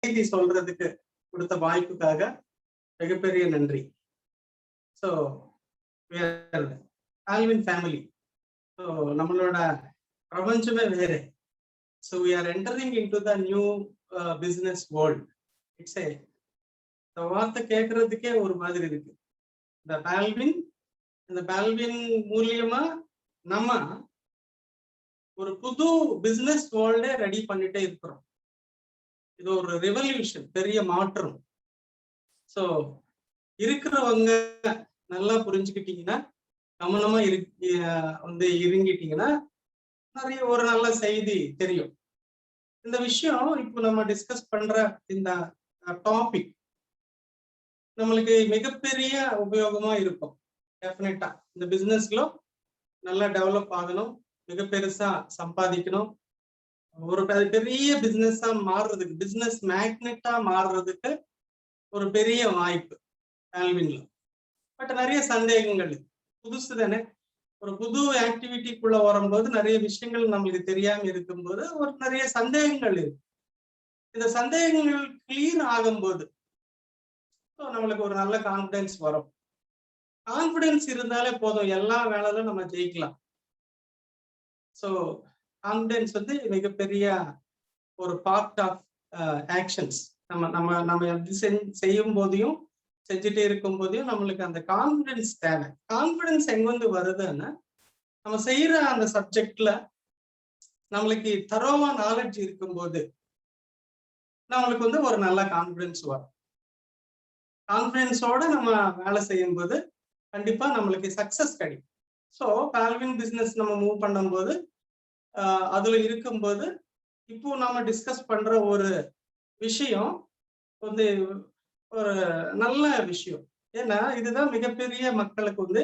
செய்தி சொல்றதுக்கு கொடுத்த வாய்ப்புக்காக மிகப்பெரிய நன்றி. ஸோ ஆல்வின் ஃபேமிலி, ஸோ நம்மளோட பிரபஞ்சமே வேறு. So we are entering into the new business world. It's a இந்த வார்த்தை கேட்கறதுக்கே ஒரு மாதிரி இருக்கு. இந்த பால்வின் மூலியமா நம்ம ஒரு புது பிசினஸ் வேர்ல்டே ரெடி பண்ணிட்டே இருக்கிறோம். இது ஒரு ரெவல்யூஷன், பெரிய மாற்றம். ஸோ இருக்கிறவங்க நல்லா புரிஞ்சுக்கிட்டீங்கன்னா, கவனமா இருங்கிட்டீங்கன்னா நிறைய ஒரு நல்ல செய்தி தெரியும். இந்த விஷயம் இப்போ நம்ம டிஸ்கஸ் பண்ற இந்த டாபிக் நம்மளுக்கு மிகப்பெரிய உபயோகமா இருக்கும். டெஃபினட்டா இந்த பிசினஸ்ல நல்லா டெவலப் ஆகணும், மிக பெருசா சம்பாதிக்கணும், ஒரு பெரிய பிசினஸா மாறுறதுக்கு, பிசினஸ் மேக்னெட்டா மாறுறதுக்கு ஒரு பெரிய வாய்ப்பு ஆல்வின்ல. பட் நிறைய சந்தேகங்கள், புதுசு தானே, ஒரு புது ஆக்டிவிட்டிக்குள்ள வரும்போது நிறைய விஷயங்கள் நம்மளுக்கு தெரியாம இருக்கும்போது ஒரு நிறைய சந்தேகங்கள் இருக்கு. இந்த சந்தேகங்கள் கிளியர் ஆகும்போது நம்மளுக்கு ஒரு நல்ல கான்பிடன்ஸ் வரும். கான்பிடன்ஸ் இருந்தாலே போதும், எல்லா வேலையிலும் நம்ம ஜெயிக்கலாம். ஸோ கான்பிடன்ஸ் வந்து மிகப்பெரிய ஒரு பார்ட் ஆஃப் ஆக்ஷன்ஸ். நம்ம நம்ம நம்ம செய்யும் போதையும் செஞ்சுட்டே இருக்கும் போதையும் நம்மளுக்கு அந்த கான்பிடன்ஸ் தேவை. கான்பிடன்ஸ் எங்க வந்து வருதுன்னா, நம்ம செய்யற அந்த சப்ஜெக்ட்ல நம்மளுக்கு தரோவா நாலேஜ் இருக்கும்போது நம்மளுக்கு வந்து ஒரு நல்ல கான்பிடன்ஸ் வரும். கான்பிடன்ஸோட நம்ம வேலை செய்யும் போது கண்டிப்பா நம்மளுக்கு சக்சஸ் கிடைக்கும். ஸோ ஆல்வின் பிசினஸ் நம்ம மூவ் பண்ணும்போது அதுல இருக்கும்போது இப்போ நம்ம டிஸ்கஸ் பண்ற ஒரு விஷயம் வந்து ஒரு நல்ல விஷயம். ஏன்னா இதுதான் மிகப்பெரிய மக்களுக்கு வந்து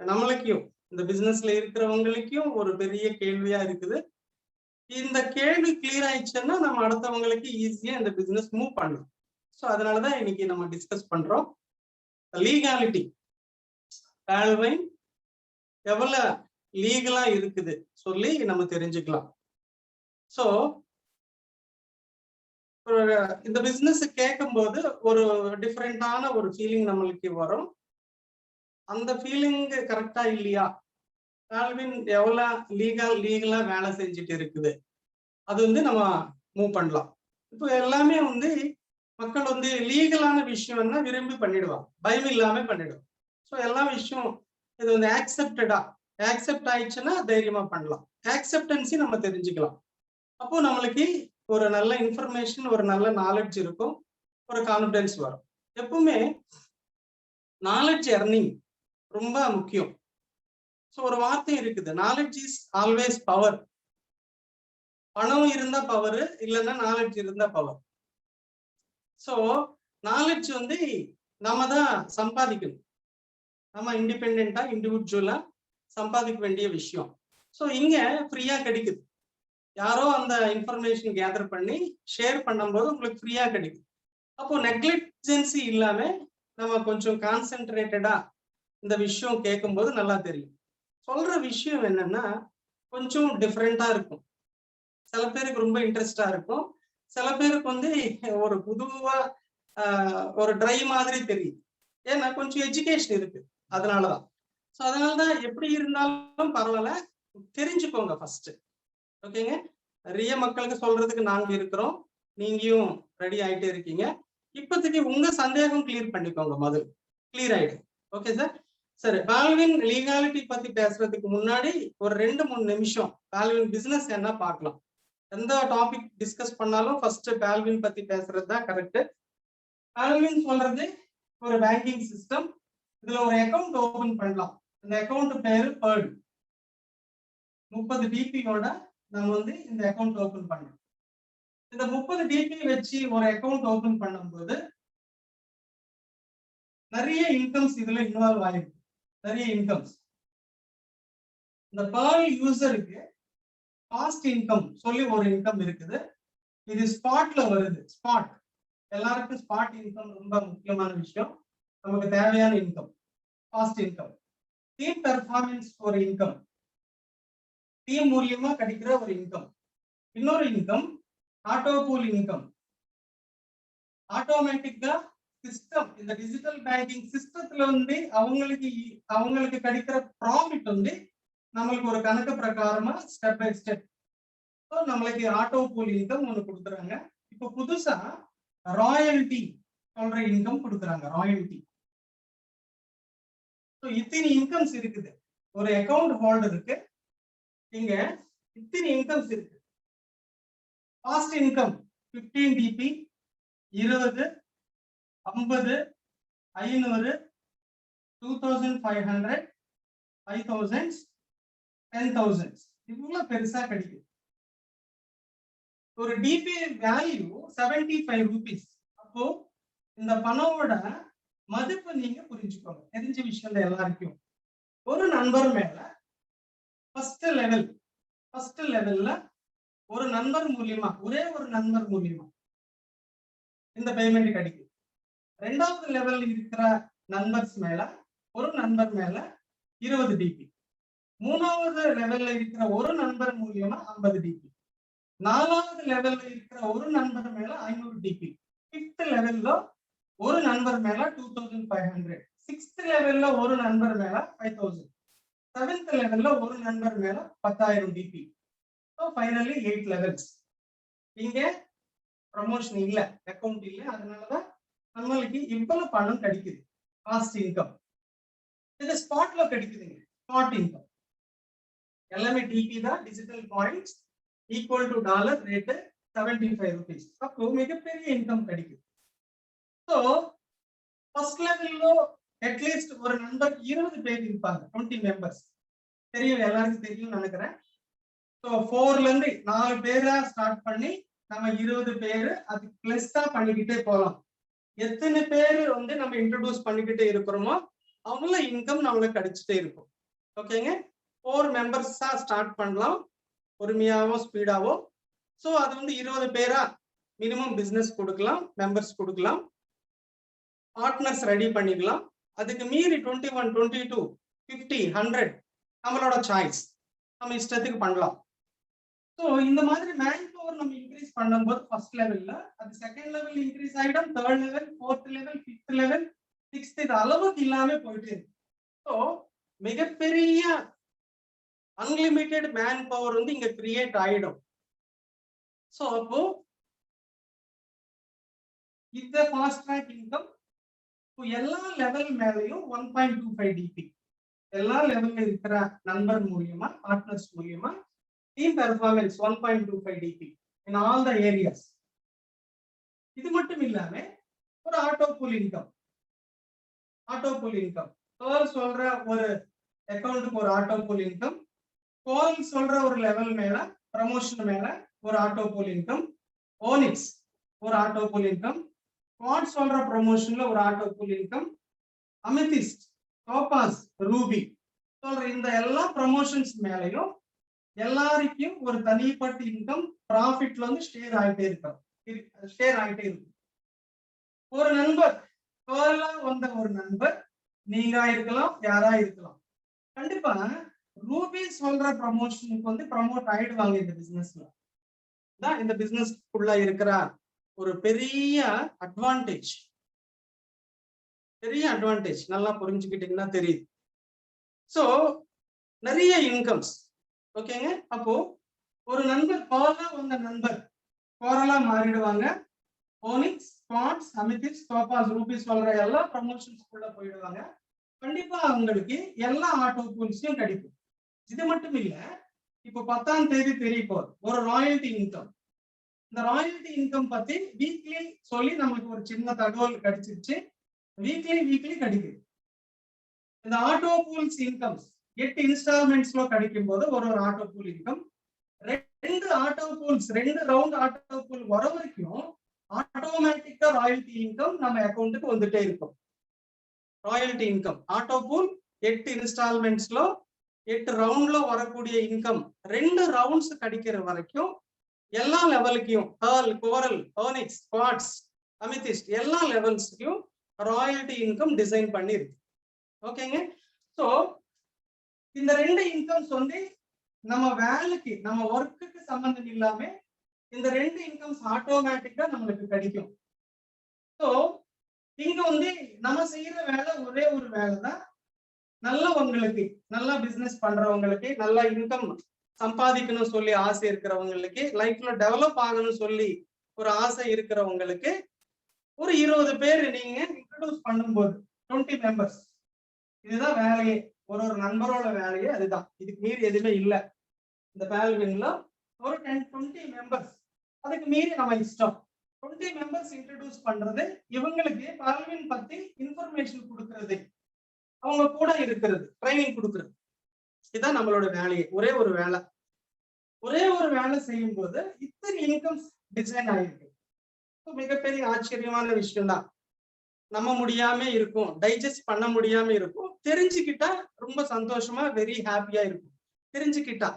நம்மளுக்கும் இந்த பிசினஸ்ல இருக்கிறவங்களுக்கும் ஒரு பெரிய கேள்வியா இருக்குது. இந்த கேள்வி கிளியர் ஆயிடுச்சுன்னா நம்ம அடுத்தவங்களுக்கு ஈஸியா இந்த பிசினஸ் மூவ் பண்ணலாம். ஸோ அதனாலதான் இன்னைக்கு நம்ம டிஸ்கஸ் பண்றோம் லீகாலிட்டி. ஆல்வின் எவ்வளவு லீகலா இருக்குது சொல்லி நம்ம தெரிஞ்சுக்கலாம். ஸோ இந்த பிசினஸ் கேட்கும்போது ஒரு டிஃப்ரெண்டான ஒரு ஃபீலிங் நம்மளுக்கு வரும். அந்த ஃபீலிங் கரெக்டா இல்லையா, ஆல்வின் எவ்வளவு லீகலா வேலை செஞ்சுட்டு இருக்குது, அது வந்து நம்ம மூவ் பண்ணலாம். இப்போ எல்லாமே வந்து மக்கள் வந்து லீகலான விஷயம்னா விரும்பி பண்ணிடுவாங்க, பயம் இல்லாம பண்ணிடுவாங்க. ஸோ எல்லா விஷயம் இது வந்து ஆக்செப்ட் ஆயிடுச்சுன்னா தைரியமா பண்ணலாம். ஆக்செப்டன்சி நம்ம தெரிஞ்சுக்கலாம். அப்போ நம்மளுக்கு ஒரு நல்ல இன்ஃபர்மேஷன், ஒரு நல்ல நாலேஜ் இருக்கும், ஒரு கான்பிடன்ஸ் வரும். எப்பவுமே நாலேஜ் எர்னிங் ரொம்ப முக்கியம். ஸோ ஒரு வார்த்தை இருக்குது, நாலேஜ் இஸ் ஆல்வேஸ் பவர். பணம் இருந்தா பவர், இல்லைன்னா நாலேஜ் இருந்தா பவர். ஸோ நாலேஜ் வந்து நம்ம தான் சம்பாதிக்கணும். நம்ம இண்டிபெண்டா இண்டிவிஜுவலா சம்பாதிக்க வேண்டிய விஷயம். ஸோ இங்க ஃப்ரீயா கிடைக்குது. யாரோ அந்த இன்ஃபர்மேஷன் கேதர் பண்ணி ஷேர் பண்ணும்போது உங்களுக்கு ஃப்ரீயா கிடைக்குது. அப்போ நெக்லிஜென்சி இல்லாம நம்ம கொஞ்சம் கான்சென்ட்ரேட்டடா இந்த விஷயம் கேட்கும்போது நல்லா தெரியும். சொல்ற விஷயம் என்னன்னா கொஞ்சம் டிஃப்ரெண்டா இருக்கும். சில பேருக்கு ரொம்ப இன்ட்ரெஸ்டா இருக்கும், சில பேருக்கு வந்து ஒரு புதுவா ஒரு ட்ரை மாதிரி தெரியும். ஏன்னா கொஞ்சம் எஜுகேஷன் இருக்கு, அதனாலதான். ஸோ அதனாலதான் எப்படி இருந்தாலும் பரவாயில்ல, தெரிஞ்சுக்கோங்க ஃபர்ஸ்ட். ஓகேங்க, நிறைய மக்களுக்கு சொல்றதுக்கு நாங்க இருக்கிறோம், நீங்களும் ரெடி ஆயிட்டே இருக்கீங்க. இப்போதைக்கு உங்க சந்தேகம் கிளியர் பண்ணிக்கோங்க, முதல் கிளியர் ஆயிடும். Okay sir. சரி, ஆல்வின் லீகாலிட்டி பத்தி பேசுறதுக்கு முன்னாடி ஒரு 2-3 நிமிஷம் ஆல்வின் பிசினஸ் என்ன பார்க்கலாம். எந்த டாபிக் டிஸ்கஸ் பண்ணாலும் ஃபர்ஸ்ட் ஆல்வின் பத்தி பேசுறது தான் கரெக்ட். ஆல்வின் சொல்றது ஒரு பேங்கிங் சிஸ்டம். இதுல ஒரு அக்கௌண்ட் ஓபன் பண்ணலாம். இந்த அக்கௌண்ட் பேரு பேர்டு. 30 டிபியோட நம்ம வந்து இந்த அக்கௌண்ட் ஓபன் பண்ணலாம். இந்த 30 டிபி வச்சு ஒரு அக்கௌண்ட் ஓபன் பண்ணும்போது நிறைய இன்கம்ஸ் இதுல இன்வால்வ் ஆயிருக்கு. நிறைய இன்கம்ஸ் இந்த பேர்ல் யூசருக்கு காஸ்ட் இன்கம் சொல்லி ஒரு இன்கம் இருக்குது. இது ஸ்பாட்ல வருது. ஸ்பாட் எல்லாருக்கும் ஸ்பாட் இன்கம் ரொம்ப முக்கியமான விஷயம். நமக்கு தேவையான income cost income. Team performance ஒரு இன்கம், டீம் மூலியமா கிடைக்கிற ஒரு இன்கம். இன்னொரு இன்கம் ஆட்டோ பூல் இன்கம். ஆட்டோமேட்டிக்கா சிஸ்டம், இந்த டிஜிட்டல் பேங்கிங் சிஸ்டத்துல வந்து அவங்களுக்கு கிடைக்கிற ப்ராஃபிட் வந்து நம்மளுக்கு ஒரு கணக்கு பிரகாரமா ஸ்டெப் பை ஸ்டெப் நம்மளுக்கு ஆட்டோ பூல் இன்கம் ஒண்ணு கொடுக்குறாங்க. இப்போ புதுசா ராயல்டி சொல்ற இன்கம் கொடுக்குறாங்க. ராயல்டி இத்தனை இன்கம்ஸ் இருக்குது. ஒரு அக்கவுண்ட் ஹோல்டருக்கு இங்க இத்தனை இன்கம்ஸ் இருக்கு. ஃபாஸ்ட் இன்கம் 15 டிபி, 20, 50, 500, 2500, 5000, 10,000 இவ்வளவு பெருசா கிடைக்குது. ஒரு டிபி வேல்யூ 75 ரூபீஸ். அப்போ இந்த பணமோட மதிப்பு நீங்க புரிஞ்சுக்கோங்க. தெரிஞ்ச விஷயம் எல்லாருக்கும். ஒரு நண்பர் மேல ஃபர்ஸ்ட் லெவல்ல ஒரு நண்பர் மூலியமா, ஒரே ஒரு நண்பர் மூலியமா இந்த பேமெண்ட் கிடைக்கும். ரெண்டாவது லெவல் இருக்கிற நண்பர்ஸ் மேல ஒரு நண்பர் மேல 20 டிபி, மூணாவது லெவல்ல இருக்கிற ஒரு நண்பர் மூலியமா 50 டிபி, நாலாவது லெவல்ல இருக்கிற ஒரு நண்பர் மேல 500 டிபி, ஃபிஃப்த் லெவல்ல ஒரு நண்பர் மேல 2500, சிக்ஸ்த் லெவல்ல ஒரு நண்பர் மேல 5000, செவன்த் லெவல்ல ஒரு நண்பர் மேல 10,000 டிபி. Finally 8 levels. இங்க ப்ரமோஷன் இல்ல, அக்கவுண்ட் இல்ல, அதனாலதான் நம்மளுக்கு இவ்வளவு பணம் கிடைக்குது. ஃபாஸ்ட் இன்கம் இது ஸ்பாட்ல கிடைக்குதுங்க. ஸ்பாட் இன்கம் எல்லாமே டிபி தான். Digital points equal to dollar rate 75 rupees. அப்போ மிகப்பெரிய இன்கம் கிடைக்குது. ஸோ ஃபர்ஸ்ட் லெவல்ல அட்லீஸ்ட் ஒரு நண்பர் 20 பேர் இருப்பாங்க. 20 மெம்பர்ஸ் தெரியும், எல்லாருக்கும் தெரியும் நினைக்கிறேன். ஸோ 4ல இருந்து 4 பேரா ஸ்டார்ட் பண்ணி நம்ம 20 பேரு அது பிளஸ்ஸா பண்ணிக்கிட்டே போகலாம். எத்தனை பேர் வந்து நம்ம இன்ட்ரோடியூஸ் பண்ணிக்கிட்டே இருக்கிறோமோ அவ்வளவு இன்கம் நம்மளுக்கு கிடைச்சிட்டே இருக்கும். ஓகேங்க. 4 மெம்பர்ஸா ஸ்டார்ட் பண்ணலாம், பொறுமையாவோ ஸ்பீடாவோ. ஸோ அது வந்து 20 பேரா மினிமம் பிசினஸ் கொடுக்கலாம், மெம்பர்ஸ் கொடுக்கலாம், பார்ட்னர்ஸ் ரெடி பண்ணிக்கலாம். அதுக்கு மீறி 21, 22, 50, 100 நம்மளோட சாய்ஸ், நம்ம இஷ்டத்துக்கு பண்ணலாம். ஸோ இந்த மாதிரி மேன் பவர் நம்ம இன்க்ரீஸ் பண்ணும்போது ஃபர்ஸ்ட் லெவல்ல அது செகண்ட் லெவல் இன்க்ரீஸ் ஆகிடும், third level, fourth level, fifth level, sixth, இது அளவுக்கு இல்லாம போயிட்டு இருக்கு. ஸோ மிகப்பெரிய அன்லிமிட்டெட் மேன் பவர் வந்து இங்க கிரியேட் ஆயிடும். ஸோ அப்போ இந்த ஃபாஸ்ட் ட்ராக் இன்கம் எல்லா லெவல் மேலையும் 1.25 டிபி எல்லா லெவல்ல இருக்கிற நண்பர் மூலியமா, பார்ட்னர்ஸ் மூலியமா team performance 1.25 DP in all the areas. இது மட்டும் இல்லாம ஒரு ஆட்டோ பூல் இன்கம் சொல்ற ஒரு அக்கௌண்ட்டுக்கு ஒரு ஆட்டோ பூல் இன்கம், கோல் சொல்ற ஒரு லெவல் மேல ப்ரமோஷன் மேல ஒரு ஆட்டோ பூல் இன்கம், ஓனிக்ஸ் ஒரு ஆட்டோ பூல் இன்கம், குவாட் சொல்ற ப்ரமோஷன்ல ஒரு auto pool income, amethyst, topaz, Ruby சொல்ற இந்த எல்லா ப்ரமோஷன்ஸ் மேலையும் எல்லாருக்கும் ஒரு தனிப்பட்ட இன்கம் ப்ராஃபிட்ல வந்து ஷேர் ஆகிட்டே இருக்கும். ஒரு நண்பர் வந்த ஒரு நண்பர் நீங்க இருக்கலாம், யாரா இருக்கலாம், கண்டிப்பா ரூபி சொல்ற ப்ரமோஷனுக்கு வந்து ப்ரமோட் ஆயிடுவாங்க. இந்த பிசினஸ்ல தான், இந்த பிசினஸ்க்குள்ள இருக்கிற ஒரு பெரிய அட்வான்டேஜ் நல்லா புரிஞ்சுக்கிட்டீங்கன்னா தெரியுது. சோ நிறைய இன்கம்ஸ். ஓகேங்க. அப்போ ஒரு நண்பர் கோரலா மாறிடுவாங்க. Onyx, quartz, amethyst, topaz, Ruby சொல்ற எல்லா ப்ரமோஷன்ஸ்க்குள்ள போயிடுவாங்க. கண்டிப்பா அவங்களுக்கு எல்லா ஆட்டோ பூல்ஸையும் கிடைக்கும். இது மட்டும் இல்ல, இப்போ 10ஆம் தேதி தெரிய போகுது ஒரு ராயல்டி இன்கம். இந்த ராயல்டி இன்கம் பத்தி வீக்லி சொல்லி நமக்கு ஒரு சின்ன தகவல் கிடைச்சிருச்சு. வீக்லி கிடைக்குது. இந்த ஆட்டோ பூல்ஸ் இன்கம்ஸ் 8 இன்ஸ்டால்மெண்ட்ஸ்ல கிடைக்கும் போது ஒரு auto pool income, 2 round auto pool வர வரைக்கும் ஆட்டோமேட்டிக்கா ராயல்டி இன்கம் நம்ம அக்கௌண்ட்டுக்கு வந்துட்டே இருக்கும். ராயல்டி இன்கம் ஆட்டோ பூல் 8 இன்ஸ்டால்மெண்ட்ஸ்ல 8 ரவுண்ட்ல வரக்கூடிய இன்கம் 2 ரவுண்ட்ஸ் கிடைக்கிற வரைக்கும் எல்லா லெவலுக்கும் கோரல், ஓனிக்ஸ், குவாட்ஸ், அமெதிஸ்ட் எல்லா லெவல்ஸ்க்கும் ராயல்டி இன்கம் டிசைன் பண்ணி இருக்கு. ஓகேங்க. சோ இந்த 2 இன்கம்ஸ் வந்து நம்ம வேலைக்கு, நம்ம ஒர்க்குக்கு சம்பந்தம் இல்லாம இந்த 2 இன்கம்ஸ் ஆட்டோமேட்டிக்கா நம்மளுக்கு கிடைக்கும். ஸோ இங்க வந்து நம்ம செய்யற வேலை ஒரே ஒரு வேலை தான். நல்லவங்களுக்கு, நல்லா பிசினஸ் பண்றவங்களுக்கு, நல்லா இன்கம் சம்பாதிக்கணும்னு சொல்லி ஆசை இருக்கிறவங்களுக்கு, லைஃப்ல டெவலப் ஆகணும்னு சொல்லி ஒரு ஆசை இருக்கிறவங்களுக்கு ஒரு 20 பேர் நீங்க இன்ட்ரோடியூஸ் பண்ணும்போது 20 மெம்பர்ஸ், இதுதான் வேலையே. ஒரு நண்பரோட வேலையே அதுதான். இதுக்கு மீறி எதுவுமே இல்லை. இந்த பால்வின்ல ஒரு 10-20 மெம்பர்ஸ், அதுக்கு மீறி நம்ம இஷ்டம். 20 மெம்பர்ஸ் இன்ட்ரோடியூஸ் பண்றது, இவங்களுக்கு பால்வின் பத்தி இன்ஃபர்மேஷன் கொடுக்கறது, அவங்க கூட இருக்கிறது, ட்ரைனிங் கொடுக்கறது, இதுதான் நம்மளோட வேலையே. ஒரே ஒரு வேலை. ஒரே ஒரு வேலை செய்யும் போது இத்தனை இன்கம்ஸ் டிசைன் ஆயிருக்கு. மிகப்பெரிய ஆச்சரியமான விஷயம் தான். நம்ம முடியாம இருக்கும், டைஜஸ்ட் பண்ண முடியாம இருக்கும். தெரிஞ்சுக்கிட்டா ரொம்ப சந்தோஷமா, வெரி ஹாப்பியா இருக்கும் தெரிஞ்சுக்கிட்டா.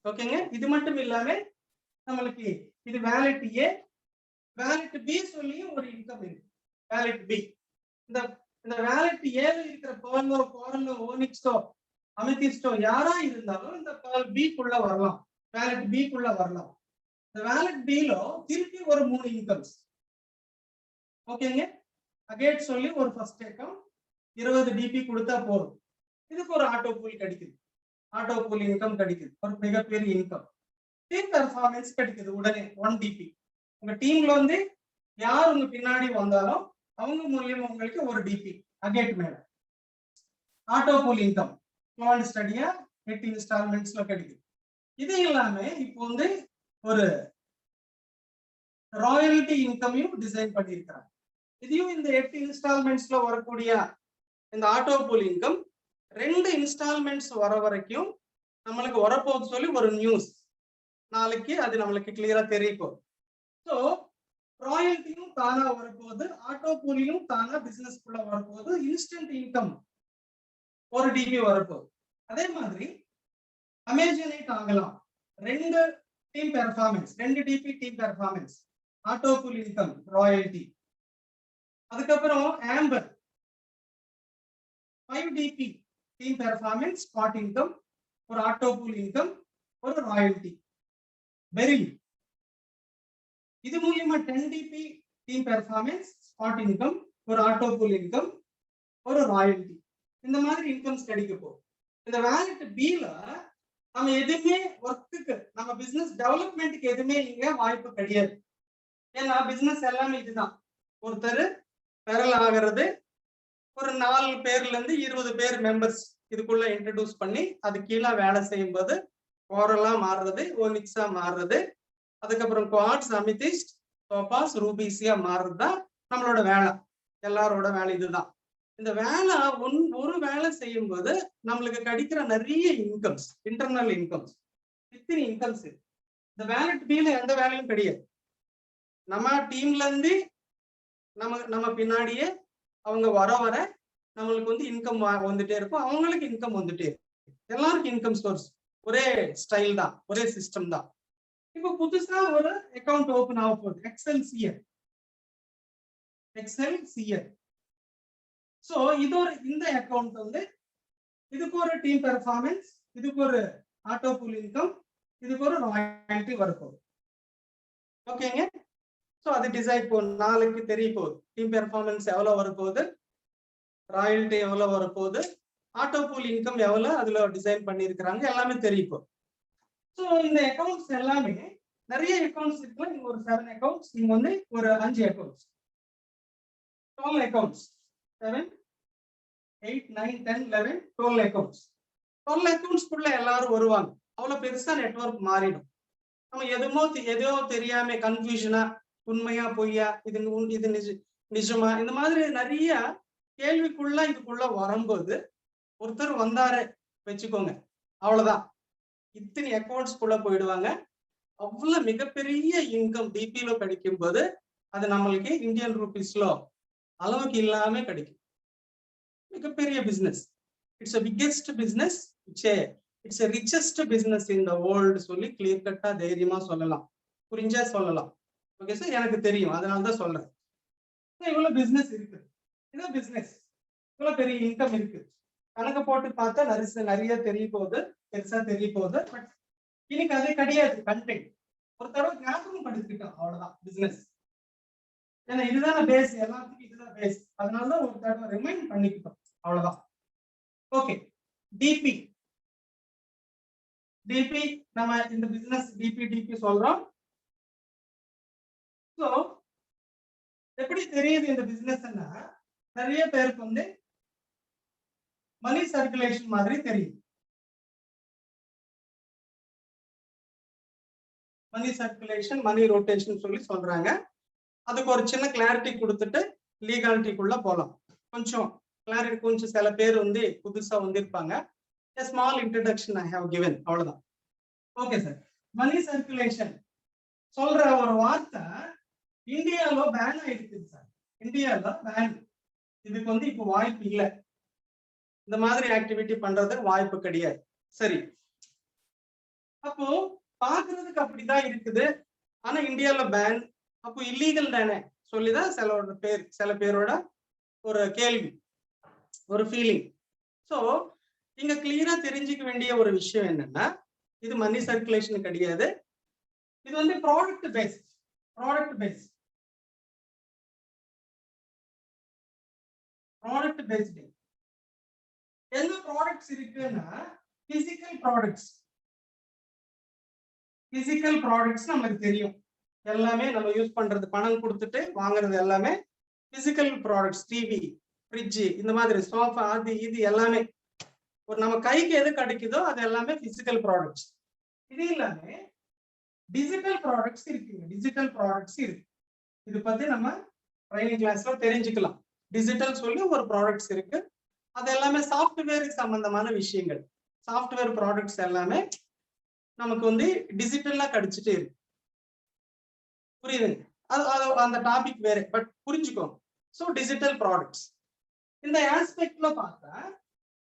ஓகேங்க. இது மட்டும் இல்லாம நம்மளுக்கு இது வேலட் ஏ, வேலட் பி சொல்லியும் ஒரு இன்கம் இருக்கு. வேலட் பி, இந்த வேலட் ஏல இருக்கிற பேர்லோ, கோரலோ, ஓனிக்ஸோ, அமெதிஸ்டோ யாரா இருந்தாலும் இந்த பேர்ல் பி குள்ள வரலாம், வேலட் பி குள்ள வரலாம். இந்த வேலட் பில திருப்பி ஒரு 3 இன்கம்ஸ். ஓகேங்க. அகேட் சொல்லி ஒரு ஃபர்ஸ்ட் அக்கவுண்ட் 20 டிபி கொடுத்தா போதும். இதுக்கு ஒரு ஆட்டோ பூல் கிடைக்குது, ஆட்டோ பூல் இன்கம் கிடைக்குது, ஒரு மிகப்பெரிய இன்கம். டீம் பெர்ஃபார்மன்ஸ் கிடைக்குது உடனே 1 டிபி. உங்க டீம்ல வந்து யார் உங்க பின்னாடி வந்தாலும் அவங்க மூலியமா உங்களுக்கு ஒரு டிபி அகேட் மேல. ஆட்டோ பூல் இன்கம் ஃப்ளூவன்ட் ஸ்டடியா 8 இன்ஸ்டால்மெண்ட்ஸ்ல கிடைக்குது. இது இல்லாம இப்போ வந்து ஒரு ராயல்டி இன்கமையும் டிசைன் பண்ணியிருக்கிறாங்க. இதையும் இந்த 8 இன்ஸ்டால்மெண்ட்ஸ்ல வரக்கூடிய இந்த ஆட்டோ பூல் இன்கம் 2 இன்ஸ்டால்மெண்ட்ஸ் வர வரைக்கும் நம்மளுக்கு வரப்போகுது சொல்லி ஒரு நியூஸ் நாளைக்கு அது நம்மளுக்கு கிளியரா தெரியும். ஸோ ராயல்ட்டியும் தானா வரப்போகுது, ஆட்டோ பூலியும் தானா பிசினஸ்க்குள்ள வரப்போகுது, இன்ஸ்டன்ட் இன்கம் ஒரு டிபி வரப்போகுது. அதே மாதிரி அமேஜினேட் ஆகலாம். 2 team performance, 2 DP team performance, auto pool income, royalty. அதுக்கப்புறம் amber 5 DP team performance, spot income, ஒரு ஆட்டோ பூல் இன்கம், ஒரு ராயல்ட்டி. பெரில் இது மூலியமா 10 DP team performance, spot income, ஒரு ஆட்டோ பூல் இன்கம், ஒரு ராயல்ட்டி. இந்த மாதிரி இன்கம்ஸ் கிடைக்க போகும். இந்த வேலட் பில நம்ம எதுவுமே ஒர்க்குக்கு, நம்ம பிசினஸ் டெவலப்மெண்ட்டுக்கு எதுவுமே இங்க வாய்ப்பு கிடையாது. ஏன்னா பிசினஸ் எல்லாமே இதுதான். ஒருத்தர் பெறல் ஆகிறது, ஒரு 4 பேர்ல இருந்து 20 பேர் மெம்பர்ஸ் இதுக்குள்ள இன்ட்ரடியூஸ் பண்ணி அது கீழே வேலை செய்யும் போது கோரலா மாறுறது, ஓனிக்ஸா மாறுறது, அதுக்கப்புறம் குவாட்ஸ், அமிதிஸ்ட், டோபாஸ், ரூபிசியா மாறுறது தான் நம்மளோட வேலை. எல்லாரோட வேலை இதுதான். இந்த வேலை ஒரு வேலை செய்யும் போது நம்மளுக்கு கிடைக்கிற நிறைய இன்கம்ஸ், இன்டர்னல் இன்கம்ஸ், இத்தனை இன்கம்ஸ். இந்த வேலட் பில எந்த வேலையும் கிடையாது. நம்ம டீம்ல இருந்து நம்ம பின்னாடியே அவங்க வர வர நம்மளுக்கு வந்து இன்கம் வந்துட்டே இருக்கும், அவங்களுக்கு இன்கம் வந்துட்டே இருக்கும். எல்லாருக்கும் இன்கம் சோர்ஸ் ஒரே ஸ்டைல் தான், ஒரே சிஸ்டம் தான். இப்போ புதுசா ஒரு அக்கவுண்ட் ஓபன் ஆக போகுது, எக்ஸல் சிஎல். சோ இது ஒரு இந்த அக்கவுண்ட் வந்து இதுக்கு ஒரு டீம் பெர்ஃபார்மன்ஸ், இதுக்கு ஒரு ஆட்டோ பூல் இன்கம், இதுக்கு ஒரு ராயல்ட்டி வரப்போகுது. ஓகேங்க. சோ அது டிசைட் போகும், நாளைக்கு தெரிய போகுது. டீம் பெர்ஃபார்மன்ஸ் எவ்வளவு வரப்போகுது, ராயல்ட்டி எவ்வளவு வரப்போகுது, ஆட்டோ பூல் இன்கம் எவ்வளவு அதுல டிசைன் பண்ணிருக்கிறாங்க, எல்லாமே தெரியும். ஸோ இந்த அக்கௌண்ட்ஸ் எல்லாமே நிறைய அக்கௌண்ட்ஸ் இருக்குல்ல. இங்க ஒரு 7 அக்கௌண்ட்ஸ், இங்க வந்து ஒரு 5 அக்கௌண்ட்ஸ், 12 அக்கௌண்ட்ஸ். 7, 8, 9, 10, 11, 12 அக்கௌண்ட்ஸ். 12 அக்கௌண்ட்ஸ்க்குள்ள எல்லாரும் வருவாங்க. அவ்வளவு பெருசா நெட்வொர்க் மாறிடும். நம்ம எதோ தெரியாம கன்ஃபியூஷனா, உண்மையா பொய்யா, இது நிஜமா, இந்த மாதிரி நிறைய கேள்விக்குள்ள இதுக்குள்ள வரும்போது ஒருத்தர் வந்தாரு வச்சுக்கோங்க, அவ்வளவுதான், இத்தனை அக்கௌண்ட்ஸ்க்குள்ள போயிடுவாங்க. அவ்வளவு மிகப்பெரிய இன்கம் டிபில கிடைக்கும் போது அது நம்மளுக்கு இந்தியன் ரூபீஸ்ல அளவுக்கு இல்லாம கிடைக்கும். மிகப்பெரிய business. It's biggest business, it's richest business in the world சொல்லி கிளியர் கட்டா தைரியமா சொல்லலாம், புரிஞ்சா சொல்லலாம். ஓகே சார், எனக்கு தெரியும், அதனாலதான் சொல்றேன். இவ்வளவு பிசினஸ் இருக்கு, இதான் பிசினஸ். இவ்வளவு பெரிய இன்கம் இருக்கு. கணக்கு போட்டு பார்த்தா நிறைய தெரிய போகுது, பெருசா தெரிய போகுது. பட் இன்னைக்கு அது கிடையாது. கண்டென்ட் ஒரு தடவை ஞாபகம் படுத்திக்கிட்டோம், அவ்வளவுதான் பிசினஸ். ஏன்னா இதுதானே பேஸ், எல்லாத்துக்கும் இதுதான் பேஸ். அதனாலதான் ஒரு தடவை ரிமைண்ட் பண்ணிக்கிட்டோம், அவ்வளவுதான். Okay, DP. டிபி நம்ம இந்த பிசினஸ் டிபி சொல்றோம். சோ எப்படி தெரியுது இந்த பிசினஸ்னா, நிறைய பேருக்கு வந்து மணி சர்க்குலேஷன் மாதிரி தெரியும். மணி சர்க்குலேஷன், மணி ரொட்டேஷன் சொல்லி சொல்றாங்க. அதுக்கு ஒரு சின்ன கிளாரிட்டி கொடுத்துட்டு லீகாலிட்டிக்குள்ள போலாம். கொஞ்சம் கிளாரிட்டி, கொஞ்சம் சில பேர் வந்து புதுசா வந்திருப்பாங்க. A small introduction I have given, அவ்வளவுதான். Okay sir. மணி சர்க்குலேஷன் சொல்ற ஒரு வார்த்தை இந்தியால பேன் ஆயிடுச்சு சார். இந்தியால பேன். இதுக்கு வந்து இப்போ வாய்ப்பு இல்லை, இந்த மாதிரி ஆக்டிவிட்டி பண்றதுக்கு வாய்ப்பு கிடையாது. சரி, அப்போ பாக்குறதுக்கு அப்படிதான் இருக்குது. ஆனா இந்தியால பேன், அப்போ இல்லீகல் தானே சொல்லிதான் சில பேரோட ஒரு கேள்வி, ஒரு ஃபீலிங். சோ இங்க கிளியரா தெரிஞ்சுக்க வேண்டிய ஒரு விஷயம் என்னன்னா, இது மணி சர்க்குலேஷன் கிடையாது. இது வந்து ப்ராடக்ட் பேஸ். ப்ராடக்ட் பேஸ்டு என்ன ப்ராடக்ட்ஸ் இருக்குன்னா, பிசிக்கல் ப்ராடக்ட்ஸ் நமக்கு தெரியும். எல்லாமே நம்ம யூஸ் பண்றது, பணம் கொடுத்துட்டு வாங்குறது எல்லாமே பிசிக்கல் ப்ராடக்ட்ஸ். டிவி, ஃப்ரிட்ஜ், இந்த மாதிரி சோஃபா, அது இது எல்லாமே ஒரு நம்ம கைக்கு எது கிடைக்குதோ அது எல்லாமே பிசிக்கல் ப்ராடக்ட்ஸ். இது எல்லாமே டிஜிட்டல் ப்ராடக்ட்ஸ் இருக்குங்க. டிஜிட்டல் ப்ராடக்ட்ஸ் இருக்கு. இது பத்தி நம்ம ட்ரைனிங் கிளாஸ்ல தெரிஞ்சுக்கலாம். டிஜிட்டல் சொல்லி ஒரு ப்ராடக்ட்ஸ் இருக்கு. அது எல்லாமே சாஃப்ட்வேர் சம்பந்தமான விஷயங்கள். சாஃப்ட்வேர் ப்ராடக்ட்ஸ் எல்லாமே நமக்கு வந்து டிஜிட்டலா கிடைச்சிட்டு இருக்கு. புரியுதுங்க? அந்த டாபிக் வேற, பட் புரிஞ்சுக்கோங்க. ஸோ டிஜிட்டல் ப்ராடக்ட்ஸ் இந்த ஆஸ்பெக்ட்ல பார்த்தா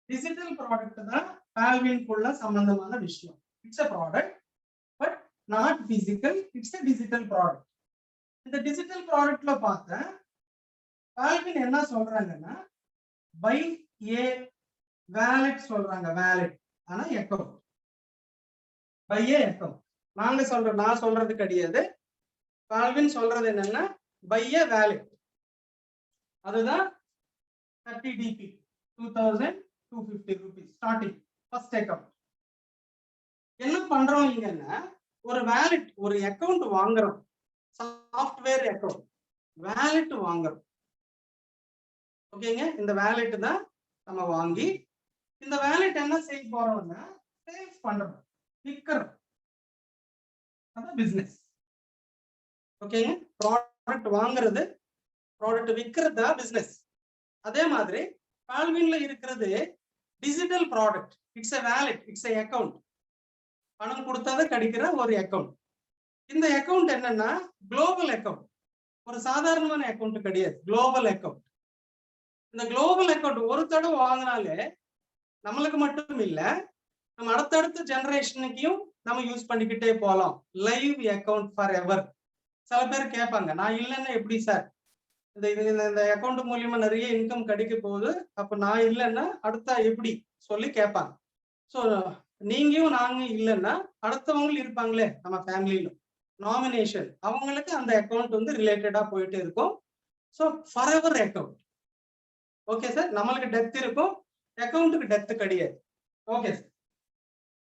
டிஜிட்டல் ப்ராடக்ட் தான் ஆல்வின்குள்ள சம்பந்தமான விஷயம். It's a product but not physical. It's a digital product. இந்த டிஜிட்டல் ப்ராடக்ட்ல பார்த்தா ஆல்வின் என்ன சொல்றாங்கன்னா, பை ஏ வேலெட் சொல்றாங்க. வேலெட் ஆனா அக்கவுண்ட். Buy a account. நான் சொல்றது கிடையாது. ஆல்வின் சொல்றது என்னன்னா, பை ஏ வேலெட். அதுதான் 30 DP 2250 rupees starting first account. என்ன பண்றோம் இங்கன்னா, ஒரு வேலெட், ஒரு அக்கவுண்ட் வாங்குறோம். சாஃப்ட்வேர் அக்கவுண்ட் வேலெட் வாங்குறோம். ஓகேங்க, இந்த வேலெட் தான் நம்ம வாங்கி இந்த வேலெட் என்ன செய்ய போறோம்னா, சேல்ஸ் பண்றோம், விற்கிறோம். அதான் பிசினஸ். ஓகேங்க, ப்ராடக்ட் வாங்குறது, ப்ராடக்ட் விற்கிறது தான் பிசினஸ். அதே மாதிரி ஆல்வின்ல இருக்கிறது digital product. It's a wallet, it's a account. பணம் கொடுத்தாதான் கிடைக்கிற ஒரு அக்கவுண்ட். இந்த அக்கவுண்ட் என்னன்னா குளோபல் அக்கவுண்ட். ஒரு சாதாரணமான அக்கவுண்ட் கிடையாது, குளோபல் அக்கவுண்ட். இந்த குளோபல் அக்கவுண்ட் ஒரு தடவை வாங்கினாலே நம்மளுக்கு மட்டும் இல்ல, நம்ம அடுத்தடுத்த ஜெனரேஷனுக்கும் நம்ம யூஸ் பண்ணிக்கிட்டே போகலாம். Live account for ever. சில பேர் கேட்பாங்க, நான் இல்லைன்னா எப்படி சார் இந்த அக்கௌண்ட் மூலியமா நிறைய இன்கம் கிடைக்க போகுது, அப்ப நான் இல்லைன்னா அடுத்த எப்படி சொல்லி கேட்பாங்க. ஸோ நீங்களும் நாங்க இல்லைன்னா அடுத்தவங்களும் இருப்பாங்களே நம்ம ஃபேமிலியில, நாமினேஷன், அவங்களுக்கு அந்த அக்கௌண்ட் வந்து ரிலேட்டடா போயிட்டு இருக்கும். So forever account. Okay sir, நம்மளுக்கு டெத் இருக்கும், அக்கௌண்ட்டுக்கு டெத் கிடையாது. ஓகே சார்,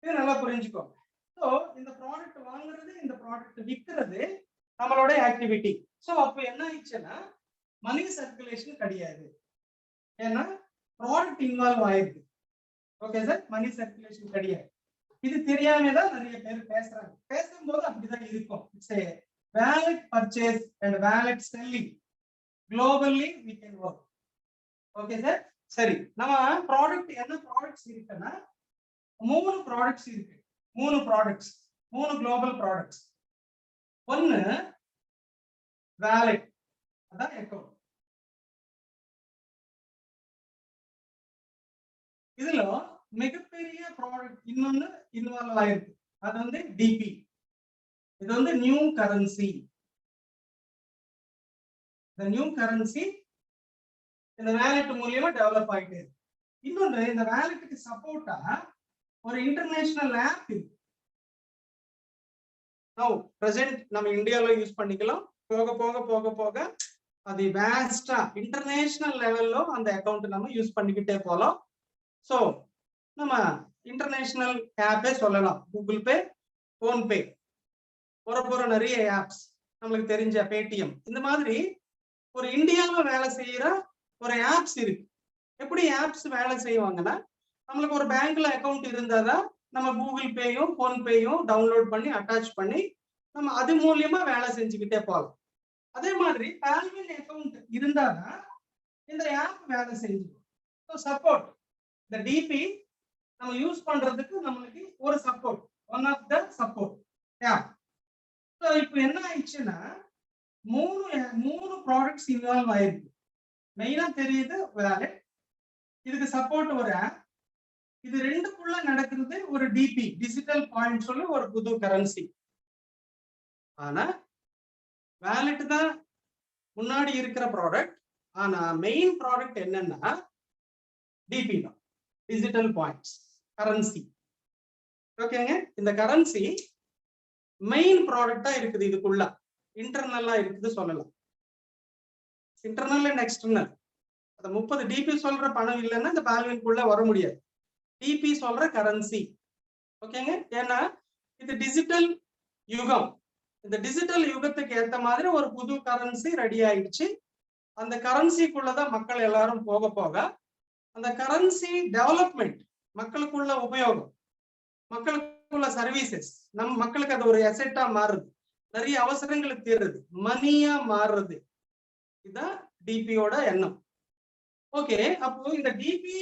இது நல்லா புரிஞ்சுக்கோங்க. ஸோ இந்த ப்ராடக்ட் வாங்குறது, இந்த ப்ராடக்ட் விற்கிறது நம்மளோட ஆக்டிவிட்டி. ஸோ அப்போ என்ன ஆயிடுச்சுன்னா மணி சர்க்குலேஷன் கிடையாது, ஏன்னா ப்ராடக்ட் இன்வால்வ் ஆயிருக்கு. ஓகே சார், மணி சர்க்குலேஷன் கிடையாது. இது தெரியாம தான் நிறைய பேர் பேசுறாங்க. பேசும்போது அப்படிதான் இருக்கும். It's a wallet purchase and wallet selling. Globally we can work. Okay sir, சரி. நம்ம ப்ராடக்ட் என்ன ப்ராடக்ட்ஸ் இருக்குன்னா, 3 ப்ராடக்ட்ஸ் இருக்கு. 3 ப்ராடக்ட்ஸ், 3 குளோபல் ப்ராடக்ட்ஸ். ஒன்னு வேலெட், அதான் அக்கவுண்ட். இதுல மிகப்பெரிய ப்ராடக்ட் இன்னொன்னு இன்வால்வ் ஆயிருக்கு. அது வந்து டிபி. இது வந்து நியூ கரன்சி. இந்த நியூ கரன்சி இந்த வேலெட் மூலியமா டெவலப் ஆயிட்டு இருக்கு. இன்னொன்று, இந்த வேலெட்டுக்கு சப்போர்ட்டா ஒரு இன்டர்நேஷனல் ஆப் இருக்கு. நவ பிரசன்ட் நம்ம இந்தியால யூஸ் பண்ணிக்கலாம், போக போக போக போக அது வேஸ்டா இன்டர்நேஷனல் லெவல்ல அந்த அக்கௌண்ட் நம்ம யூஸ் பண்ணிக்கிட்டே போகலாம். ஸோ நம்ம இன்டர்நேஷனல் ஆப்பே சொல்லலாம். கூகுள் பே, போன்பே, போற நிறைய ஆப்ஸ், நம்மளுக்கு தெரிஞ்ச பேடிஎம், இந்த மாதிரி ஒரு இந்தியாவில் வேலை செய்யற ஒரு ஆப்ஸ் இருக்கு. எப்படி ஆப்ஸ் வேலை செய்வாங்கன்னா, நம்மளுக்கு ஒரு பேங்க்ல அக்கௌண்ட் இருந்தாதான் நம்ம கூகுள் பேயும் போன்பேயும் டவுன்லோட் பண்ணி அட்டாச் பண்ணி நம்ம அது மூலியமா வேலை செஞ்சுக்கிட்டே போகலாம். அதே மாதிரி பால்வின் அக்கௌண்ட் இருந்தாதான் இந்த ஆப் வேலை செஞ்சுக்கும். ஸோ சப்போர்ட் இந்த டிபி நம்ம யூஸ் பண்றதுக்கு நம்மளுக்கு ஒரு support, one of the support app. So இப்போ என்ன ஆயிடுச்சுன்னா மூணு ப்ராடக்ட்ஸ் இன்வால்வ் ஆயிருக்கு. மெயினா தெரியுது வேலட், இதுக்கு சப்போர்ட் ஒரு ஆப், இது ரெண்டுக்குள்ள நடக்கிறது ஒரு டிபி, டிஜிட்டல் பாயிண்ட் சொல்லி ஒரு புது கரன்சி. ஆனா வேலட் தான் முன்னாடி இருக்கிற ப்ராடக்ட். ஆனா மெயின் ப்ராடக்ட் என்னன்னா டிபி தான், டிஜிட்டல் பாயிண்ட்ஸ் கரன்சி. ஓகேங்க, இந்த கரன்சி மெயின் ப்ராடக்டா இருக்குது. இதுக்குள்ள இன்டர்னலா இருக்குது சொல்லலாம். Internal and external. அந்த 30 டிபி சொல்ற பணம் இல்லைன்னா இந்த பால்வின்குள்ள வர முடியாது. டிபி சொல்ற கரன்சி. ஓகேங்க, ஏன்னா இது டிஜிட்டல் யுகம். இந்த டிஜிட்டல் யுகத்துக்கு ஏத்த மாதிரி ஒரு புது கரன்சி ரெடி ஆயிடுச்சு. அந்த கரன்சிக்குள்ளதான் மக்கள் எல்லாரும் போக போக அந்த கரன்சி டெவலப்மெண்ட், மக்களுக்குள்ள உபயோகம், மக்களுக்குள்ள சர்வீசஸ், நம் மக்களுக்கு அது ஒரு அசெட்டா மாறுது, நிறைய அவசரங்களுக்கு தீருது, மணியா மாறுறது. இதுதான் டிபியோட எண்ணம். ஓகே, அப்போ இந்த டிபி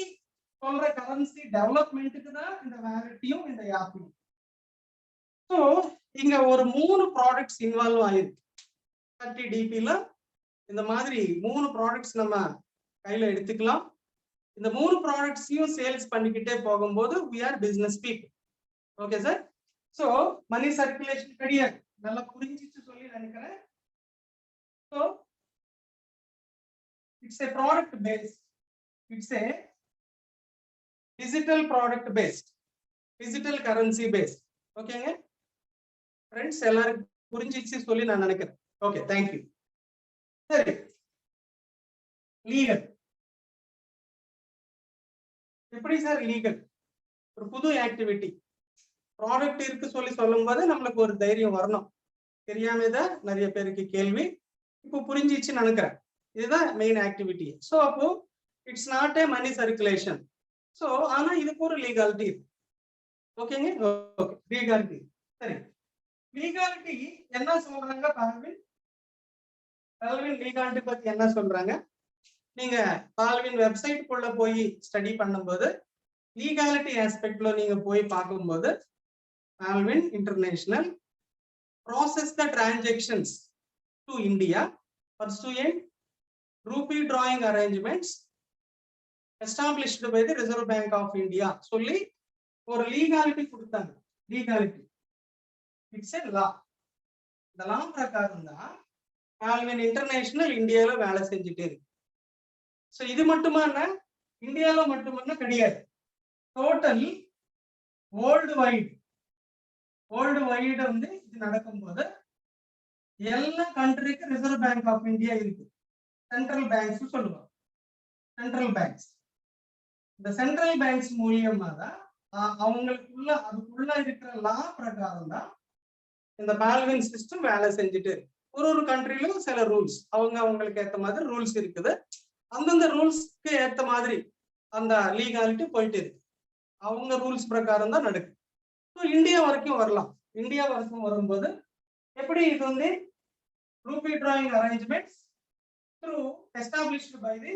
சொல்ற கரன்சி டெவலப்மெண்ட்டுக்கு தான் இந்த வேலட்டையும் இந்த ஆப்பையும். ஸோ இங்க ஒரு 3 ப்ராடக்ட்ஸ் இன்வால்வ் ஆயிருக்கு. 30 டிபில இந்த மாதிரி 3 ப்ராடக்ட்ஸ் நம்ம கையில எடுத்துக்கலாம். இந்த 3 ப்ராடக்ட்ஸையும் சேல்ஸ் பண்ணிக்கிட்டே போகும்போது we are business people. Okay sir. So money circulation கிடையாது, நல்லா புரிஞ்சிச்சு சொல்லி நினைக்கிறேன். So it's a product based, it's a digital product based, digital currency based. ஓகேங்க ஃப்ரெண்ட்ஸ், எல்லாரும் புரிஞ்சிச்சு சொல்லி நான் நினைக்கிறேன். Okay, thank you. சரி, லீகல். எப்படி சார் லீகல்? ஒரு புது ஆக்டிவிட்டி, ப்ராடக்ட் இருக்கு சொல்லி சொல்லும் போது நம்மளுக்கு ஒரு தைரியம் வரணும். தெரியாம தான் நிறைய பேருக்கு கேள்வி. இப்போ புரிஞ்சிச்சு நினைக்கிறேன். இதுதான் மெயின் ஆக்டிவிட்டி. ஸோ அப்போ it's not a money circulation. So ஆனா இதுக்கு ஒரு லீகாலிட்டி இருக்கு. ஓகேங்க, ஓகே, லீகாலிட்டி. சரி, லீகாலிட்டி என்ன சொல்றாங்க பால்வின்? பால்வின் லீகாலிட்டி பத்தி என்ன சொல்றாங்க? நீங்க பால்வின் வெப்சைட்குள்ள போய் ஸ்டடி பண்ணும்போது லீகாலிட்டி ஆஸ்பெக்ட்ல நீங்க போய் பார்க்கும்போது Baldwin international process the transactions to India pursuant rupee drawing arrangements established by the Reserve Bank of India சொல்லி ஒரு லீகாலிட்டி கொடுத்தாங்க. லீகாலிட்டி இட்ஸ் எ லா. இந்த லா பிரகாரம் தான் பால்வின் இன்டர்நேஷனல் இந்தியாவில வேலை செஞ்சுட்டே இருக்கு. ஸோ இது மட்டுமான இந்தியாவில மட்டுமான கிடையாது, டோட்டல் வேர்ல்டு வைடு வந்து இது நடக்கும்போது எல்லா கண்ட்ரிக்கு ரிசர்வ் பேங்க் ஆஃப் இந்தியா இருக்கு. சென்ட்ரல் பேங்க்ஸ் சொல்லுவாங்க, சென்ட்ரல் பேங்க்ஸ். இந்த சென்ட்ரல் பேங்க்ஸ் மூலியமா தான் அவங்களுக்குள்ள அதுக்குள்ள இருக்கிற லா பிரகாரம் தான் இந்த பால்வின் சிஸ்டம் வேலை செஞ்சுட்டு இருக்கு. ஒரு கண்ட்ரிலும் சில ரூல்ஸ் அவங்களுக்கு ஏற்ற மாதிரி ரூல்ஸ் இருக்குது. அந்தந்த ரூல்ஸ்க்கு ஏற்ற மாதிரி அந்த லீகாலிட்டி போயிட்டு இருக்கு. அவங்க ரூல்ஸ் பிரகாரம் தான் நடக்குது. ஸோ இந்தியா வரைக்கும் வரலாம். இந்தியா வரைக்கும் வரும்போது எப்படி இது வந்து rupee drawing arrangements through established by the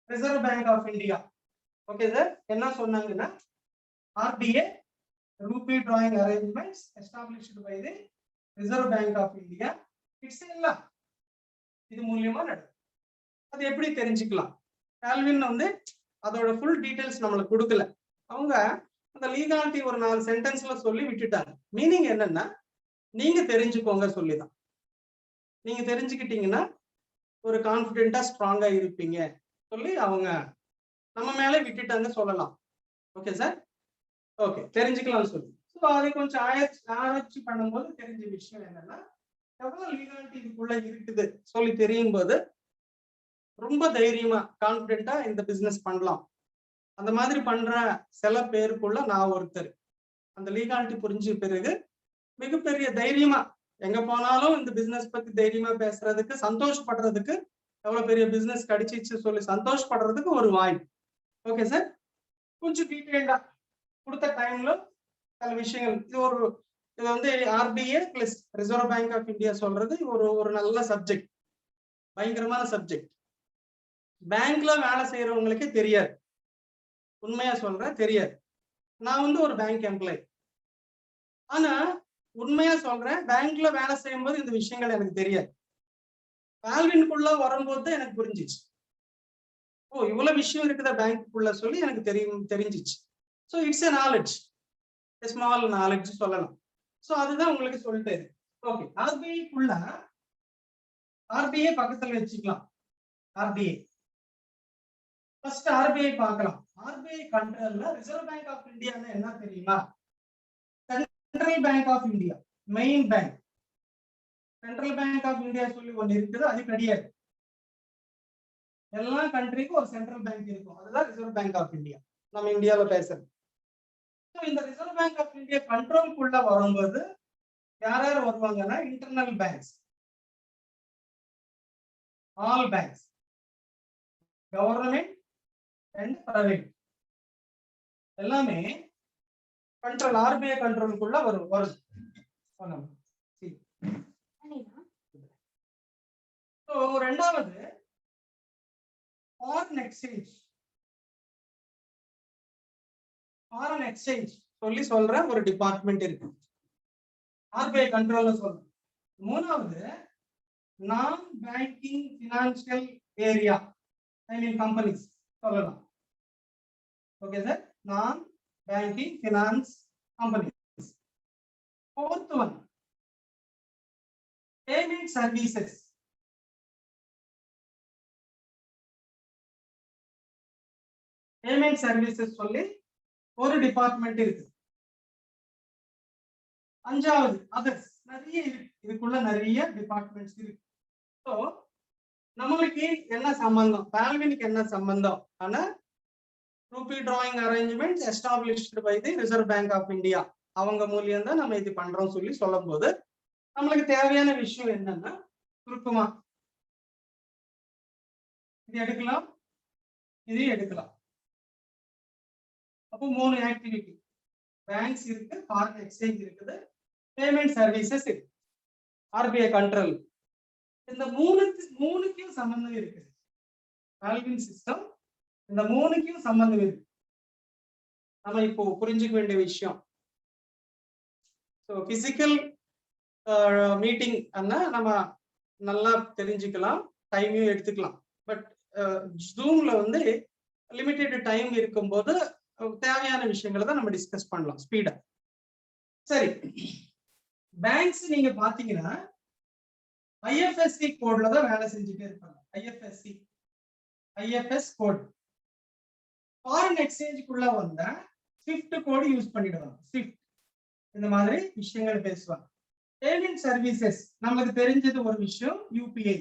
reserve bank of India. Okay sir, என்ன சொன்னாங்கன்னா RDA rupee drawing arrangements established by the reserve bank of India. It's எல்லாம் இது மூலியமா நடக்கும். அது எப்படி தெரிஞ்சுக்கலாம்? பால்வின் வந்து அதோட ஃபுல் டீடைல்ஸ் நம்மளுக்கு கொடுக்கல. அவங்க அந்த லீகாலிட்டி ஒரு 4 சென்டென்ஸ்ல சொல்லி விட்டுட்டாங்க. மீனிங் என்னன்னா நீங்க தெரிஞ்சுக்கோங்க சொல்லிதான். நீங்க தெரிஞ்சுக்கிட்டீங்கன்னா ஒரு கான்பிடென்டா ஸ்ட்ராங்கா இருப்பீங்க சொல்லி அவங்க நம்ம மேலே விட்டுட்டாங்க சொல்லலாம். ஓகே சார், ஓகே, தெரிஞ்சுக்கலாம் சொல்லி. ஸோ அதை கொஞ்சம் ஆராய்ச்சி பண்ணும்போது தெரிஞ்ச விஷயம் என்னன்னா எவ்வளவு லீகாலிட்டி இதுக்குள்ள இருக்குது சொல்லி தெரியும் போது ரொம்ப தைரியமா கான்பிடென்ட்டா இந்த பிசினஸ் பண்ணலாம். அந்த மாதிரி பண்ற சில பேருக்குள்ள நான் ஒருத்தர். அந்த லீகாலிட்டி புரிஞ்ச பிறகு மிகப்பெரிய தைரியமா எங்க போனாலும் இந்த பிசினஸ் பத்தி தைரியமா பேசுறதுக்கு, சந்தோஷப்படுறதுக்கு, எவ்வளவு பெரிய பிசினஸ் கிடைச்சிச்சு சொல்லி சந்தோஷப்படுறதுக்கு ஒரு வாய்ப்பு. ஓகே சார், கொஞ்சம் டீட்டெயில்டா கொடுத்த டைம்ல சில விஷயங்கள் இது வந்து RBI plus Reserve bank of India சொல்றது ஒரு நல்ல சப்ஜெக்ட், பயங்கரமான சப்ஜெக்ட். பேங்க்ல வேலை செய்யறவங்களுக்கே தெரியாது, உண்மையா சொல்றேன் தெரியாது. நான் வந்து ஒரு பேங்க் எம்ப்ளாய், ஆனா உண்மையா சொல்றேன் பேங்க்ல வேலை செய்யும் போது இந்த விஷயங்கள் எனக்கு தெரியாது. ஆல்வின்குள்ள வரும்போது எனக்கு புரிஞ்சிச்சு, ஓ இவ்வளவு விஷயம் இருக்குதா பேங்க்குள்ள சொல்லி எனக்கு தெரிஞ்சிச்சு. So it's a knowledge, small knowledge சொல்லலாம். ஸோ அதுதான் உங்களுக்கு சொல்லிட்டு. ஓகே, ஆர்பிஐக்குள்ள ஆர்பிஐ பக்கத்துல வச்சுக்கலாம். ஆர்பிஐ ஃபர்ஸ்ட் ஆர்பிஐ பார்க்கலாம். ஆர்பிஐ கண்ட்ரோல்ல ரிசர்வ் பேங்க் ஆஃப் இந்தியான்னு என்ன தெரியுமா? Central bank of India, main bank. Central bank of India சொல்லி ஒன்று இருக்குது, அது கிடையாது. எல்லா கண்ட்ரிக்கும் ஒரு சென்ட்ரல் பேங்க் இருக்கும், அதுதான் ரிசர்வ் பேங்க் ஆஃப் இந்தியா. நம்ம இந்தியாவில் பேசுறது. இந்த ரிசர்வ் பேங்க் ஆஃப் இந்தியா கண்ட்ரோல்குள்ள வரும்போது யார் யார் வருவாங்கன்னா, internal banks, all banks, government and private எல்லாமே கண்ட்ரோல், ஆர்பிஐ கண்ட்ரோலுக்குள்ள வரும். ரெண்டாவது ஃபாரின் எக்ஸ்சேஞ்ச். ஃபாரின் எக்ஸ்சேஞ்ச் சொல்லி சொல்ற ஒரு டிபார்ட்மெண்ட் இருக்கு, ஆர்பிஐ கண்ட்ரோல்ல சொல்றேன். மூணாவது நான் பேங்கிங் பினான்சியல் ஏரியா, ஐ மீன் கம்பெனிஸ் சொல்லலாம். ஓகே சார், நான் banking finance companies. Fourth one payment services. Payment services சொல்லி ஒரு டிபார்ட்மெண்ட் இருக்கு. அஞ்சாவது அதர்ஸ், நிறைய இருக்கு, இதுக்குள்ள நிறைய டிபார்ட்மெண்ட்ஸ் இருக்கு. ஸோ நம்மளுக்கு என்ன சம்பந்தம், பால்வினுக்கு என்ன சம்பந்தம்? ஆனா rupee drawing arrangement established by the reserve bank of India, அவங்க மூலியம் தான் நம்ம இது பண்றோம் சொல்லி சொல்லும் போது நம்மளுக்கு தேவையான விஷயம் என்னன்னா, சுருக்கமா இது எடுக்கலாம், இது எடுக்கலாம். அப்போ 3 ஆக்டிவிட்டி, பேங்க்ஸ் இருக்கு, ஃபாரின் எக்ஸ்சேஞ்ச் இருக்குது, பேமெண்ட் சர்வீசஸ் இருக்கு, ஆர்பிஐ கண்ட்ரோல். இந்த மூணுக்கும் சம்பந்தம் இருக்குது. ஆல்வின் சிஸ்டம் இந்த மூணுக்கும் சம்பந்தம் இருக்கு. நம்ம இப்போ புரிஞ்சுக்க வேண்டிய விஷயம், பிசிக்கல் மீட்டிங் நம்ம நல்லா தெரிஞ்சுக்கலாம், டைமையும் எடுத்துக்கலாம். பட் ஜூம்ல வந்து லிமிடெட் டைம் இருக்கும்போது தேவையான விஷயங்களை தான் நம்ம டிஸ்கஸ் பண்ணலாம் ஸ்பீடா. சரி, பேங்க்ஸ் நீங்க பாத்தீங்கன்னா ஐஎஃப்எஸ்சி கோட்ல தான் வேலை செஞ்சுட்டே இருப்பாங்க. IFS code. ஃபாரின் எக்ஸ்சேஞ்சுக்குள்ள வந்தா ஸ்விஃப்ட் கோடு யூஸ் பண்ணிடுவாங்க. ஸ்விஃப்ட் இந்த மாதிரி விஷயங்கள் பேசுவாங்க. பேமெண்ட் சர்வீசஸ் நமக்கு தெரிஞ்சது ஒரு விஷயம், யூபிஐ,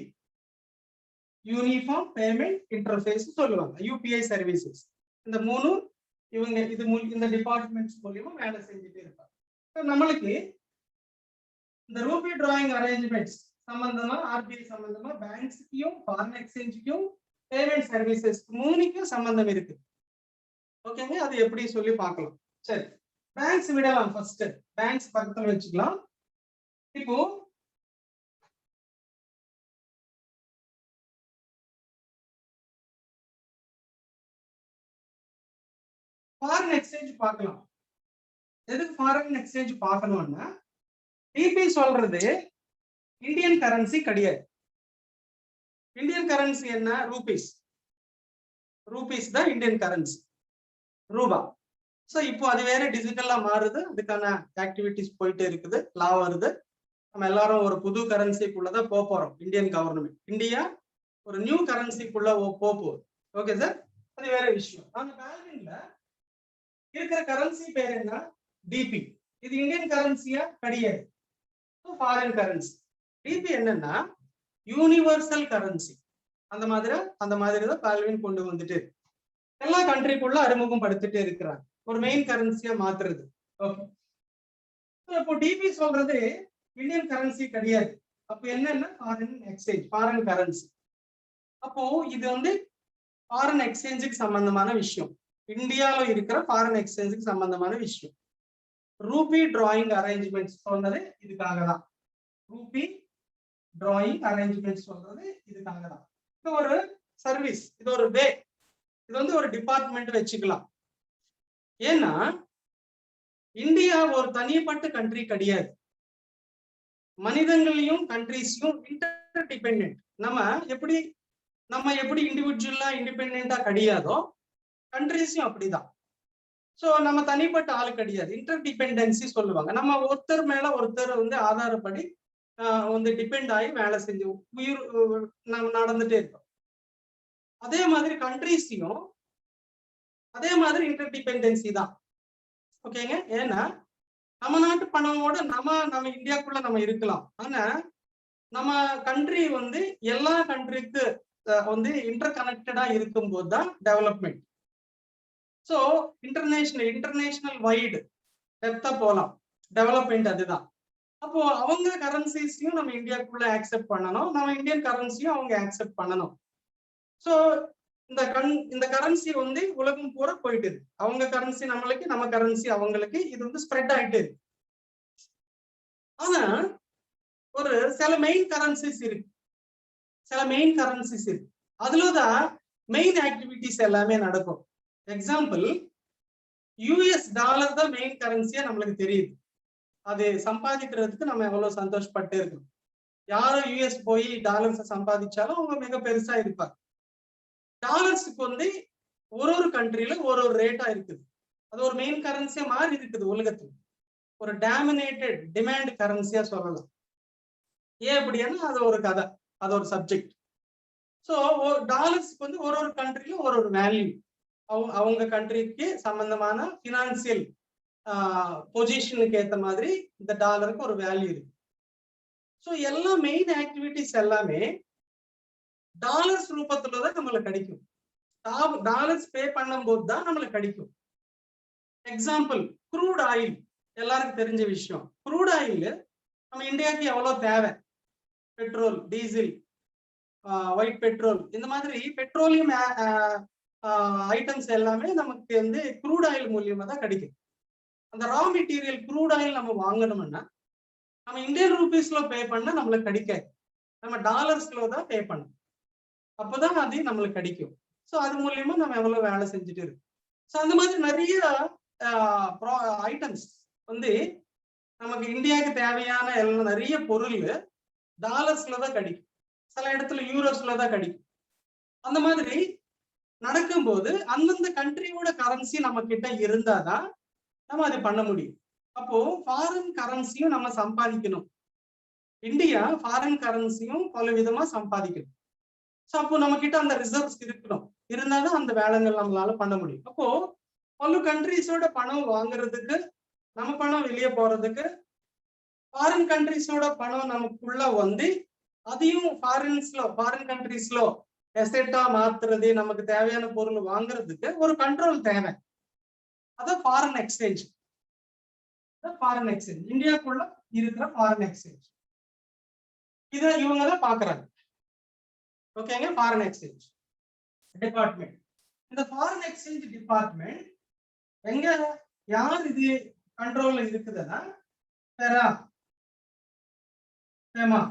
யூனிஃபார்ம் பேமெண்ட் இன்டர்ஃபேஸ் சொல்லுவாங்க, யூபிஐ சர்வீசஸ். இந்த மூணு இவங்க இந்த டிபார்ட்மெண்ட்ஸ் மூலியமா வேலை செஞ்சுட்டே இருப்பாங்க. நம்மளுக்கு இந்த ரூபி டிராயிங் அரேஞ்ச்மெண்ட்ஸ் சம்பந்தமா, ஆர்பிஐ சம்பந்தமா, பேங்க்ஸுக்கும் ஃபாரின் எக்ஸ்சேஞ்சுக்கும் பேமெண்ட் சர்வீசஸ் மூணுக்கும் சம்பந்தம் இருக்கு. ஓகேங்க, அது எப்படி சொல்லி பார்க்கலாம். சரி, பேங்க்ஸ் விடலாம், ஃபர்ஸ்ட் பேங்க்ஸ் பக்கத்துல வச்சுக்கலாம். இப்போ ஃபாரின் எக்ஸ்சேஞ்ச் பார்க்கலாம். எதுக்கு ஃபாரின் எக்ஸ்சேஞ்ச் பார்க்கணும்னா, டிபி சொல்றது இந்தியன் கரன்சி கிடையாது. இந்தியன் கரன்சி என்ன? ரூபீஸ். ரூபீஸ் தான் இந்தியன் கரன்சி, ரூபா. ஸோ இப்போ அது வேற டிஜிட்டலா மாறுது, அதுக்கான ஆக்டிவிட்டிஸ் போயிட்டு இருக்குது, லா வருது. நம்ம எல்லாரும் ஒரு புது கரன்சிக்குள்ளதான் போறோம். இந்தியன் கவர்மெண்ட், இந்தியா ஒரு நியூ கரன்சிக்குள்ள போகுது. ஓகே சார், அது வேற விஷயம். ஆனா பேங்கிங்ல இருக்கிற கரன்சி பேர் என்ன? டிபி. இது இந்தியன் கரன்சியா கிடையாது, ஃபாரின் கரன்சி. டிபி என்னன்னா யூனிவர்சல் கரன்சி. அந்த மாதிரி தான் பால்வின் கொண்டு வந்துட்டு எல்லா கண்ட்ரிக்குள்ள அறிமுகம் படுத்திட்டு இருக்கிறாங்க, ஒரு மெயின் கரன்சியா மாத்துறது. ஓகே, இப்போ டிபி சொல்றது இந்தியன் கரன்சி கிடையாது. அப்ப என்னன்னா ஃபாரின் எக்ஸ்சேஞ்ச், ஃபாரின் கரன்சி. அப்போ இது வந்து ஃபாரின் எக்ஸ்சேஞ்சுக்கு சம்பந்தமான விஷயம், இந்தியாவில் இருக்கிற ஃபாரின் எக்ஸ்சேஞ்சுக்கு சம்பந்தமான விஷயம். ரூபி டிராயிங் அரேஞ்ச்மெண்ட்ஸ் சொன்னது இதுக்காக தான். ரூபி டிராயிங் அரேஞ்ச்மெண்ட்ஸ் சொல்றது இதுக்காக தான். இது ஒரு சர்வீஸ், இது ஒரு வே, இது வந்து ஒரு டிபார்ட்மெண்ட் வச்சுக்கலாம். ஏன்னா இந்தியா ஒரு தனிப்பட்ட கண்ட்ரி கிடையாது. மனிதங்களையும் கண்ட்ரிஸையும் இன்டர் டிபெண்டன்ட். நம்ம எப்படி இண்டிவிஜுவலா இண்டிபெண்டா கிடையாதோ கண்ட்ரிஸும் அப்படிதான். சோ நம்ம தனிப்பட்ட ஆளு கிடையாது, இன்டர் டிபெண்டன்சி சொல்லுவாங்க. நம்ம ஒருத்தர் மேல ஒருத்தர் வந்து ஆதாரப்படி வந்து டிபெண்ட் ஆகி வேலை செஞ்சு உயிர் நம்ம நடந்துட்டே இருக்கோம். அதே மாதிரி கண்ட்ரிஸையும் அதே மாதிரி இன்டர் டிபெண்டன்சி தான். ஓகேங்க, ஏன்னா நம்ம நாட்டு பணமோட நம்ம இந்தியாக்குள்ள நம்ம இருக்கலாம், ஆனா நம்ம கண்ட்ரி வந்து எல்லா கண்ட்ரிக்கு வந்து இன்டர் கனெக்டடா இருக்கும் போது தான் டெவலப்மெண்ட். ஸோ இன்டர்நேஷனல் வைடு டெப்தா போகலாம் டெவலப்மெண்ட், அதுதான். அப்போ அவங்க கரன்சிஸையும் நம்ம இந்தியாக்குள்ள ஆக்செப்ட் பண்ணணும், நம்ம இந்தியன் கரன்சியும் அவங்க ஆக்செப்ட் பண்ணணும். ஸோ இந்த கரன்சி வந்து உலகம் பூரா போயிட்டு இருக்கு. அவங்க கரன்சி நம்மளுக்கு, நம்ம கரன்சி அவங்களுக்கு, இது வந்து ஸ்ப்ரெட் ஆயிட்டு இருக்கு. ஆனா ஒரு சில மெயின் கரன்சிஸ் இருக்கு, அதுலதான் மெயின் ஆக்டிவிட்டிஸ் எல்லாமே நடக்கும். எக்ஸாம்பிள், யூஎஸ் டாலர் தான் மெயின் கரன்சியா நம்மளுக்கு தெரியுது. அது சம்பாதிக்கிறதுக்கு நம்ம எவ்வளவு சந்தோஷப்பட்டு இருக்கோம். யாரும் யூஎஸ் போய் டாலர்ஸ் சம்பாதிச்சாலும் அவங்க மிக பெருசா இருப்பாங்க. டாலர்ஸுக்கு வந்து ஒரு கண்ட்ரில ஒரு ரேட்டா இருக்குது. அது ஒரு மெயின் கரன்சியா மாறி இருக்குது உலகத்துல, ஒரு டாமினேட்டட் டிமாண்ட் கரன்சியா சொல்லலாம். ஏன் அப்படின்னா அது ஒரு கதை, அது ஒரு சப்ஜெக்ட். ஸோ டாலர்ஸ்க்கு வந்து ஒரு கண்ட்ரில ஒரு வேல்யூ, அவங்க கண்ட்ரிக்கு சம்பந்தமான பினான்சியல் பொசிஷனுக்கு ஏற்ற மாதிரி இந்த டாலருக்கு ஒரு வேல்யூ இருக்கு. ஸோ எல்லா மெயின் ஆக்டிவிட்டிஸ் எல்லாமே டாலர்ஸ் ரூபத்துல தான் நம்மளுக்கு கிடைக்கும். டாலர்ஸ் பே பண்ணும்போது தான் நம்மளுக்கு கிடைக்கும். எக்ஸாம்பிள், க்ரூட் ஆயில் எல்லாருக்கும் தெரிஞ்ச விஷயம். க்ரூட் ஆயில் நம்ம இந்தியாவுக்கு எவ்வளவு தேவை, பெட்ரோல், டீசல், ஒயிட் பெட்ரோல், இந்த மாதிரி பெட்ரோலியம் ஐட்டம்ஸ் எல்லாமே நமக்கு வந்து க்ரூட் ஆயில் மூலியமா தான் கிடைக்கும். அந்த ரா மெட்டீரியல் க்ரூட் ஆயில் நம்ம வாங்கணும்னா நம்ம இந்தியன் ரூபீஸ்ல பே பண்ண நம்மளுக்கு கிடைக்காது, நம்ம டாலர்ஸ்ல தான் பே பண்ணணும். அப்போதான் அது நம்மளுக்கு கிடைக்கும். ஸோ அது மூலியமா நம்ம எவ்வளவு வேலை செஞ்சுட்டு இருக்கோம். ஸோ அந்த மாதிரி நிறைய ஐட்டம்ஸ் வந்து நமக்கு இந்தியாவுக்கு தேவையான எல்லாம் நிறைய பொருள் டாலர்ஸ்ல தான் கிடைக்கும், சில இடத்துல யூரோஸ்ல தான் கிடைக்கும். அந்த மாதிரி நடக்கும்போது அந்தந்த கண்ட்ரியோட கரன்சி நம்ம கிட்ட இருந்தாதான் நம்ம அது பண்ண முடியும். அப்போ ஃபாரின் கரன்சியும் நம்ம சம்பாதிக்கணும். இந்தியா ஃபாரின் கரன்சியும் பல விதமா சம்பாதிக்கணும். ஸோ அப்போ நம்ம கிட்ட அந்த ரிசர்வ்ஸ் இருக்கணும், இருந்தாதான் அந்த வேலைகள் நம்மளால பண்ண முடியும். அப்போ பல கண்ட்ரிஸோட பணம் வாங்குறதுக்கு, நம்ம பணம் வெளியே போறதுக்கு, ஃபாரின் கண்ட்ரிஸோட பணம் நமக்குள்ள வந்து அதையும் ஃபாரின் கண்ட்ரிஸ்ல எசெட்டா மாத்துறது, நமக்கு தேவையான பொருள் வாங்குறதுக்கு ஒரு கண்ட்ரோல் தேவை. அதான் ஃபாரின் எக்ஸ்சேஞ்ச். இந்தியாக்குள்ள இருக்கிற ஃபாரின் எக்ஸ்சேஞ்ச் இதை இவங்க தான் பாக்குறாங்க. ஓகேங்க, ஃபாரின் எக்ஸ்சேஞ்ச் டிபார்ட்மெண்ட். இந்த ஃபாரின் எக்ஸ்சேஞ்ச் டிபார்ட்மெண்ட் எங்க யார் இது கண்ட்ரோல்ல இருக்குதுன்னா ஃபெமா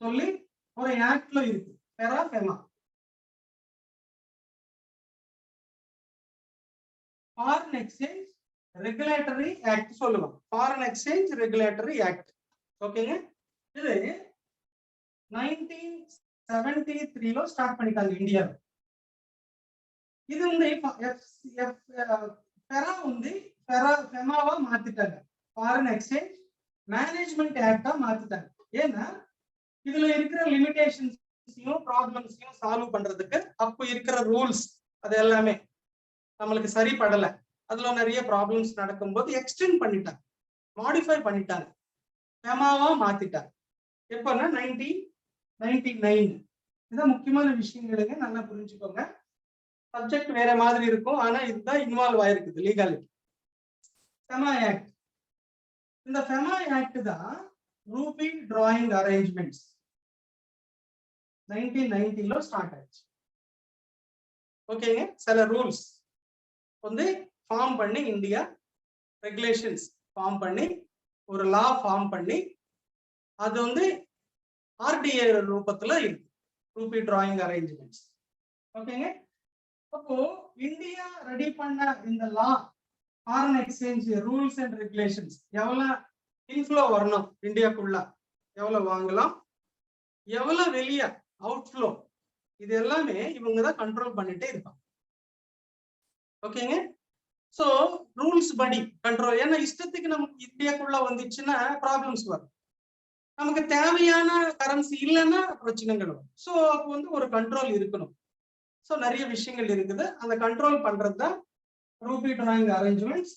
சொல்லி ஒரு ஆக்ட்ல இருக்கு. FEMA foreign exchange regulatory act சொல்லுவோம். Foreign exchange regulatory act. ஓகேங்க, இது 1973 ஸ்டார்ட் பண்ணிட்டாங்க இந்தியாவில். இது வந்து ஃபெமாவா மாத்திட்டாங்க, ஃபாரின் எக்ஸ்சேஞ்ச் மேனேஜ்மெண்ட் ஆக்டா மாத்திட்டாங்க. ஏன்னா இதுல இருக்கிற லிமிடேஷன்ஸையும் ப்ராப்ளம்ஸையும் சால்வ் பண்றதுக்கு அப்போ இருக்கிற ரூல்ஸ் அது எல்லாமே நம்மளுக்கு சரிப்படலை. அதுல நிறைய ப்ராப்ளம்ஸ் நடக்கும்போது எக்ஸ்டெண்ட் பண்ணிட்டாங்க, மாடிஃபை பண்ணிட்டாங்க. ஃபெமாவா மாத்திட்டார். எப்பன்னா 1999. இதான் முக்கியமான விஷயங்களுங்க, நல்லா புரிஞ்சுக்கோங்க. சப்ஜெக்ட் வேற மாதிரி இருக்கும், ஆனா இதுதான் இன்வால்வ் ஆயிருக்குது லீகாலிட்டி. FEMA act. இந்த ஃபெமா ஆக்ட் தான் ரூபி டிராயிங் அரேஞ்ச்மெண்ட்ஸ் 1990 ஸ்டார்ட் ஆச்சு. ஓகேங்க. சில ரூல்ஸ் வந்து ஃபார்ம் பண்ணி, இந்தியா ரெகுலேஷன்ஸ் ஃபார்ம் பண்ணி, ஒரு லா ஃபார்ம் பண்ணி, அது வந்து ஆர்டிஏ ரூபத்துல இருக்கு, ரூபி டிராயிங் அரேஞ்ச்மெண்ட்ஸ். ஓகேங்க. அப்போ இந்தியா ரெடி பண்ண இந்த law, foreign exchange rules and regulations, எவ்வளவு இன்ஃப்ளோ வரணும் இந்தியாக்குள்ள, எவ்வளவு வாங்கலாம், எவ்வளவு வெளியே அவுட்ஃப்ளோ, இது எல்லாமே இவங்க தான் கண்ட்ரோல் பண்ணிட்டே இருப்பாங்க. ஓகேங்க. சோ ரூல்ஸ் படி கண்ட்ரோல். ஏன்னா இஷ்டத்துக்கு நமக்கு இந்தியாக்குள்ள வந்துச்சுன்னா ப்ராப்ளம்ஸ் வரும். நமக்கு தேவையான கரன்சி இல்லைன்னா பிரச்சனைகள் வரும். ஸோ அப்போ வந்து ஒரு கண்ட்ரோல் இருக்கணும். ஸோ நிறைய விஷயங்கள் இருக்குது, அந்த கண்ட்ரோல் பண்றது தான் ரூபி டிராயிங் அரேஞ்ச்மெண்ட்ஸ்.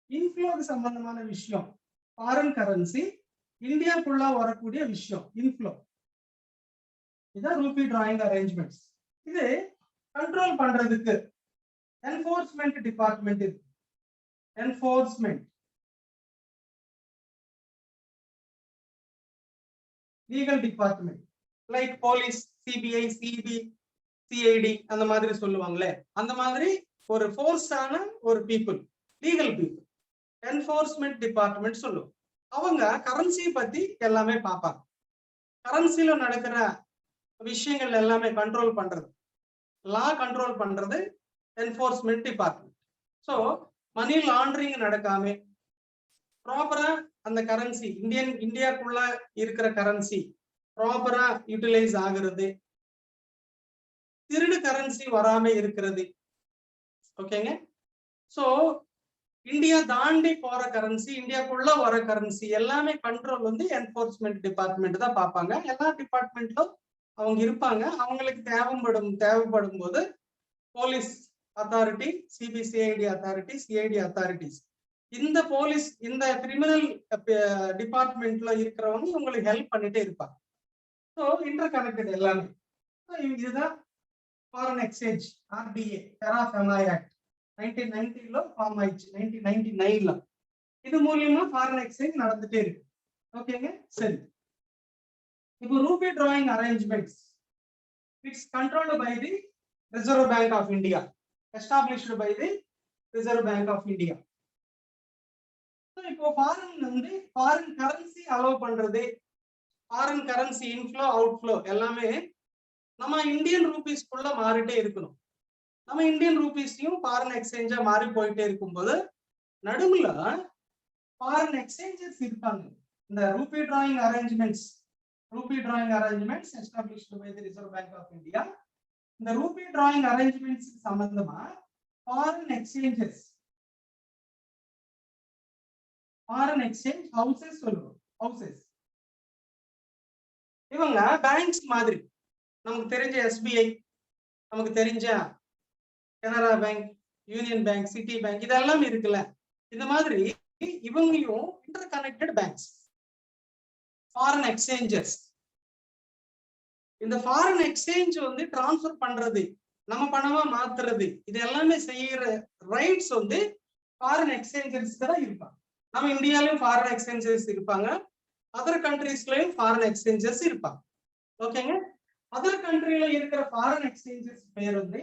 இன்ஃப்ளோக்கு சம்பந்தமான விஷயம், ஃபாரின் கரன்சி இந்தியாக்குள்ள வரக்கூடிய விஷயம் இன்ஃப்ளோ, இதான் ரூபி டிராயிங் அரேஞ்ச்மெண்ட்ஸ். இது கண்ட்ரோல் பண்றதுக்கு என்ஃபோர்ஸ்மெண்ட் டிபார்ட்மெண்ட் இருக்கு. Enforcement, legal department, like police, CBI, CB, CID அந்த மாதிரி சொல்லுவாங்களே, அந்த மாதிரி ஒரு ஃபோர்ஸான ஒரு people, legal people, enforcement department சொல்லுவோம். அவங்க கரன்சி பத்தி எல்லாமே பார்ப்பாங்க. கரன்சில நடக்கிற விஷயங்கள் எல்லாமே கண்ட்ரோல் பண்றது, லா கண்ட்ரோல் பண்றது enforcement department. So money laundering நடக்காம ப்ராப்பரா அந்த கரன்சி, இந்தியாக்குள்ள இருக்கிற கரன்சி ப்ராப்பரா யூட்டிலைஸ் ஆகுறது, திருடு கரன்சி வராம இருக்கிறது. ஓகேங்க. சோ இந்தியா தாண்டி போற கரன்சி, இந்தியாக்குள்ள வர கரன்சி எல்லாமே கண்ட்ரோல் வந்து என்ஃபோர்ஸ்மெண்ட் டிபார்ட்மெண்ட் தான் பார்ப்பாங்க. எல்லா டிபார்ட்மெண்ட்லும் அவங்க இருப்பாங்க. அவங்களுக்கு தேவைப்படும் போது police authority, CBCID authority, CID authorities, இந்த போலீஸ், இந்த கிரிமினல் டிபார்ட்மெண்ட்ல இருக்கிறவங்க உங்களுக்கு ஹெல்ப் பண்ணிட்டே இருப்பாங்க. ஸோ இன்டர் கனெக்டட் எல்லாமே. இதுதான் ஃபாரின் எக்ஸ்சேஞ்ச் ஆர்டிஏ, டெரா ஃபெமா ஆக்ட் 1990 ஃபார்ம் ஆயிடுச்சு, 1999. இது மூலியமா ஃபாரின் எக்ஸ்சேஞ்ச் நடந்துட்டே இருக்கு. ஓகேங்க. சரி, இப்போ rupee drawing arrangements, it's controlled by the reserve bank of India, established by the reserve bank of India. இப்போ ஃபாரின் வந்து ஃபாரின் கரன்சி அலோவ் பண்றது, ஃபாரின் கரன்சி இன்ஃப்ளோ அவுட்ஃப்ளோ எல்லாமே நம்ம இந்தியன் ரூபீஸ்க்குள்ள மாறிட்டே இருக்கணும். நம்ம இந்தியன் ரூபீஸையும் ஃபாரின் எக்ஸ்சேஞ்சா மாறி போயிட்டே இருக்கும்போது நடுவுல ஃபாரின் எக்ஸ்சேஞ்சஸ் இருப்பாங்க. இந்த rupee drawing arrangements established by the reserve bank of India. இந்த ரூபி டிராயிங் அரேஞ்ச்மெண்ட்ஸ் சம்பந்தமா foreign exchanges, foreign exchange houses சொல்லுவோம். ஹவுசஸ் இவங்க பேங்க்ஸ் மாதிரி, நமக்கு தெரிஞ்ச எஸ்பிஐ, நமக்கு தெரிஞ்ச Canara bank, Union Bank, Citi Bank, இதெல்லாம் இருக்குல்ல, இந்த மாதிரி இவங்களையும் inter connected banks, foreign exchanges. இந்த ஃபாரின் எக்ஸ்சேஞ்ச் வந்து டிரான்ஸ்ஃபர் பண்றது, நம்ம பணமா மாத்துறது, இது எல்லாமே செய்யற ரைட்ஸ் வந்து ஃபாரின் எக்ஸ்சேஞ்சஸ் தான் இருப்பாங்க. நம்ம இந்தியாலையும் ஃபாரின் எக்ஸ்சேஞ்சஸ் இருப்பாங்க, அதர் கண்ட்ரீஸ்லயும் ஃபாரின் எக்ஸ்சேஞ்சஸ் இருப்பாங்க. ஓகேங்க. அதர் கண்ட்ரில இருக்கிற ஃபாரின் எக்ஸ்சேஞ்சஸ் பேர் வந்து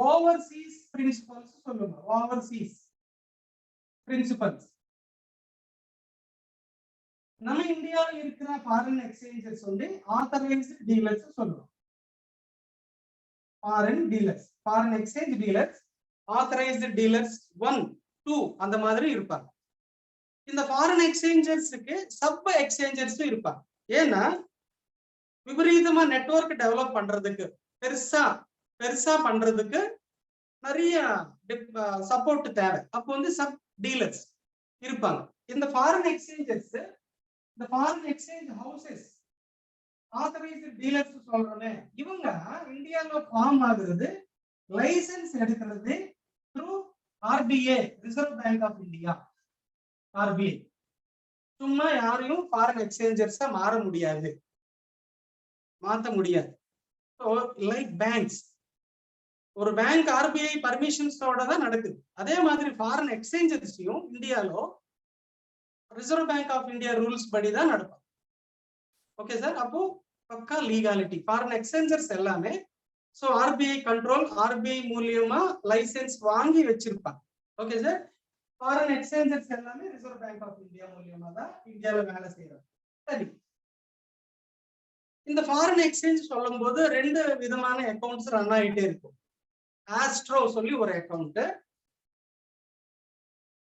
ஓவர்சீஸ் பிரின்சிபல்ஸ் சொல்லுங்க. Overseas principles. நம்ம இந்தியாவில் இருக்கிற ஃபாரின் எக்ஸ்சேஞ்சஸ் வந்து ஆத்தரைஸ்டு டீலர்ஸ் சொல்லுவோம். Foreign dealers, foreign exchange dealers, authorised dealers 1, 2 அந்த மாதிரி இருப்பாங்க. இந்த ஃபாரின் எக்ஸ்சேஞ்சர்ஸுக்கு சப் எக்ஸ்சேஞ்சர்ஸும் இருப்பாங்க. ஏன்னா விபரீதமா நெட்வொர்க் டெவலப் பண்றதுக்கு, பெருசா பண்றதுக்கு நிறைய சப்போர்ட் தேவை. அப்போ வந்து சப் டீலர்ஸ் இருப்பாங்க. இந்த ஃபாரின் எக்ஸ்சேஞ்சர்ஸ், இந்த foreign exchange houses, authorised dealers சொல்றோமே, இவங்க இந்தியாவில் ஃபார்ம் ஆகுறது, லைசன்ஸ் எடுக்கிறது through RBI, reserve bank of India, RBI. சும்மா யாரையும் ஃபாரின் எக்ஸ்சேஞ்சர்ஸா மாத்த முடியாது. லைக் பேங்க்ஸ், ஒரு பேங்க் ஆர்பிஐ பர்மிஷன்ஸோட தான் நடக்குது. அதே மாதிரி ஃபாரின் எக்ஸ்சேஞ்சர்ஸையும் இந்தியாலோ reserve bank of India rules படி தான் நடக்கும். ஓகே சார், அப்போ பக்கா லீகாலிட்டி. ஃபாரின் எக்ஸ்சேஞ்சர்ஸ் எல்லாமே சோ ஆர்பிஐ கண்ட்ரோல், ஆர்பிஐ மூலியமா லைசென்ஸ் வாங்கி வச்சிருப்பாங்க. ஓகே சார், ஃபாரின் எக்ஸ்சேஞ்சர்ஸ் எல்லாமே ரிசர்வ் பேங்க் ஆஃப் இந்தியா மூலியமா தான் இந்தியாவில் வேலை செய்யறாங்க. சரி, இந்த ஃபாரின் எக்ஸ்சேஞ்ச் சொல்லும் போது 2 விதமான அக்கௌண்ட்ஸ் ரன் ஆகிட்டே இருக்கும். ஆஸ்ட்ரோ சொல்லி ஒரு அக்கௌண்ட்,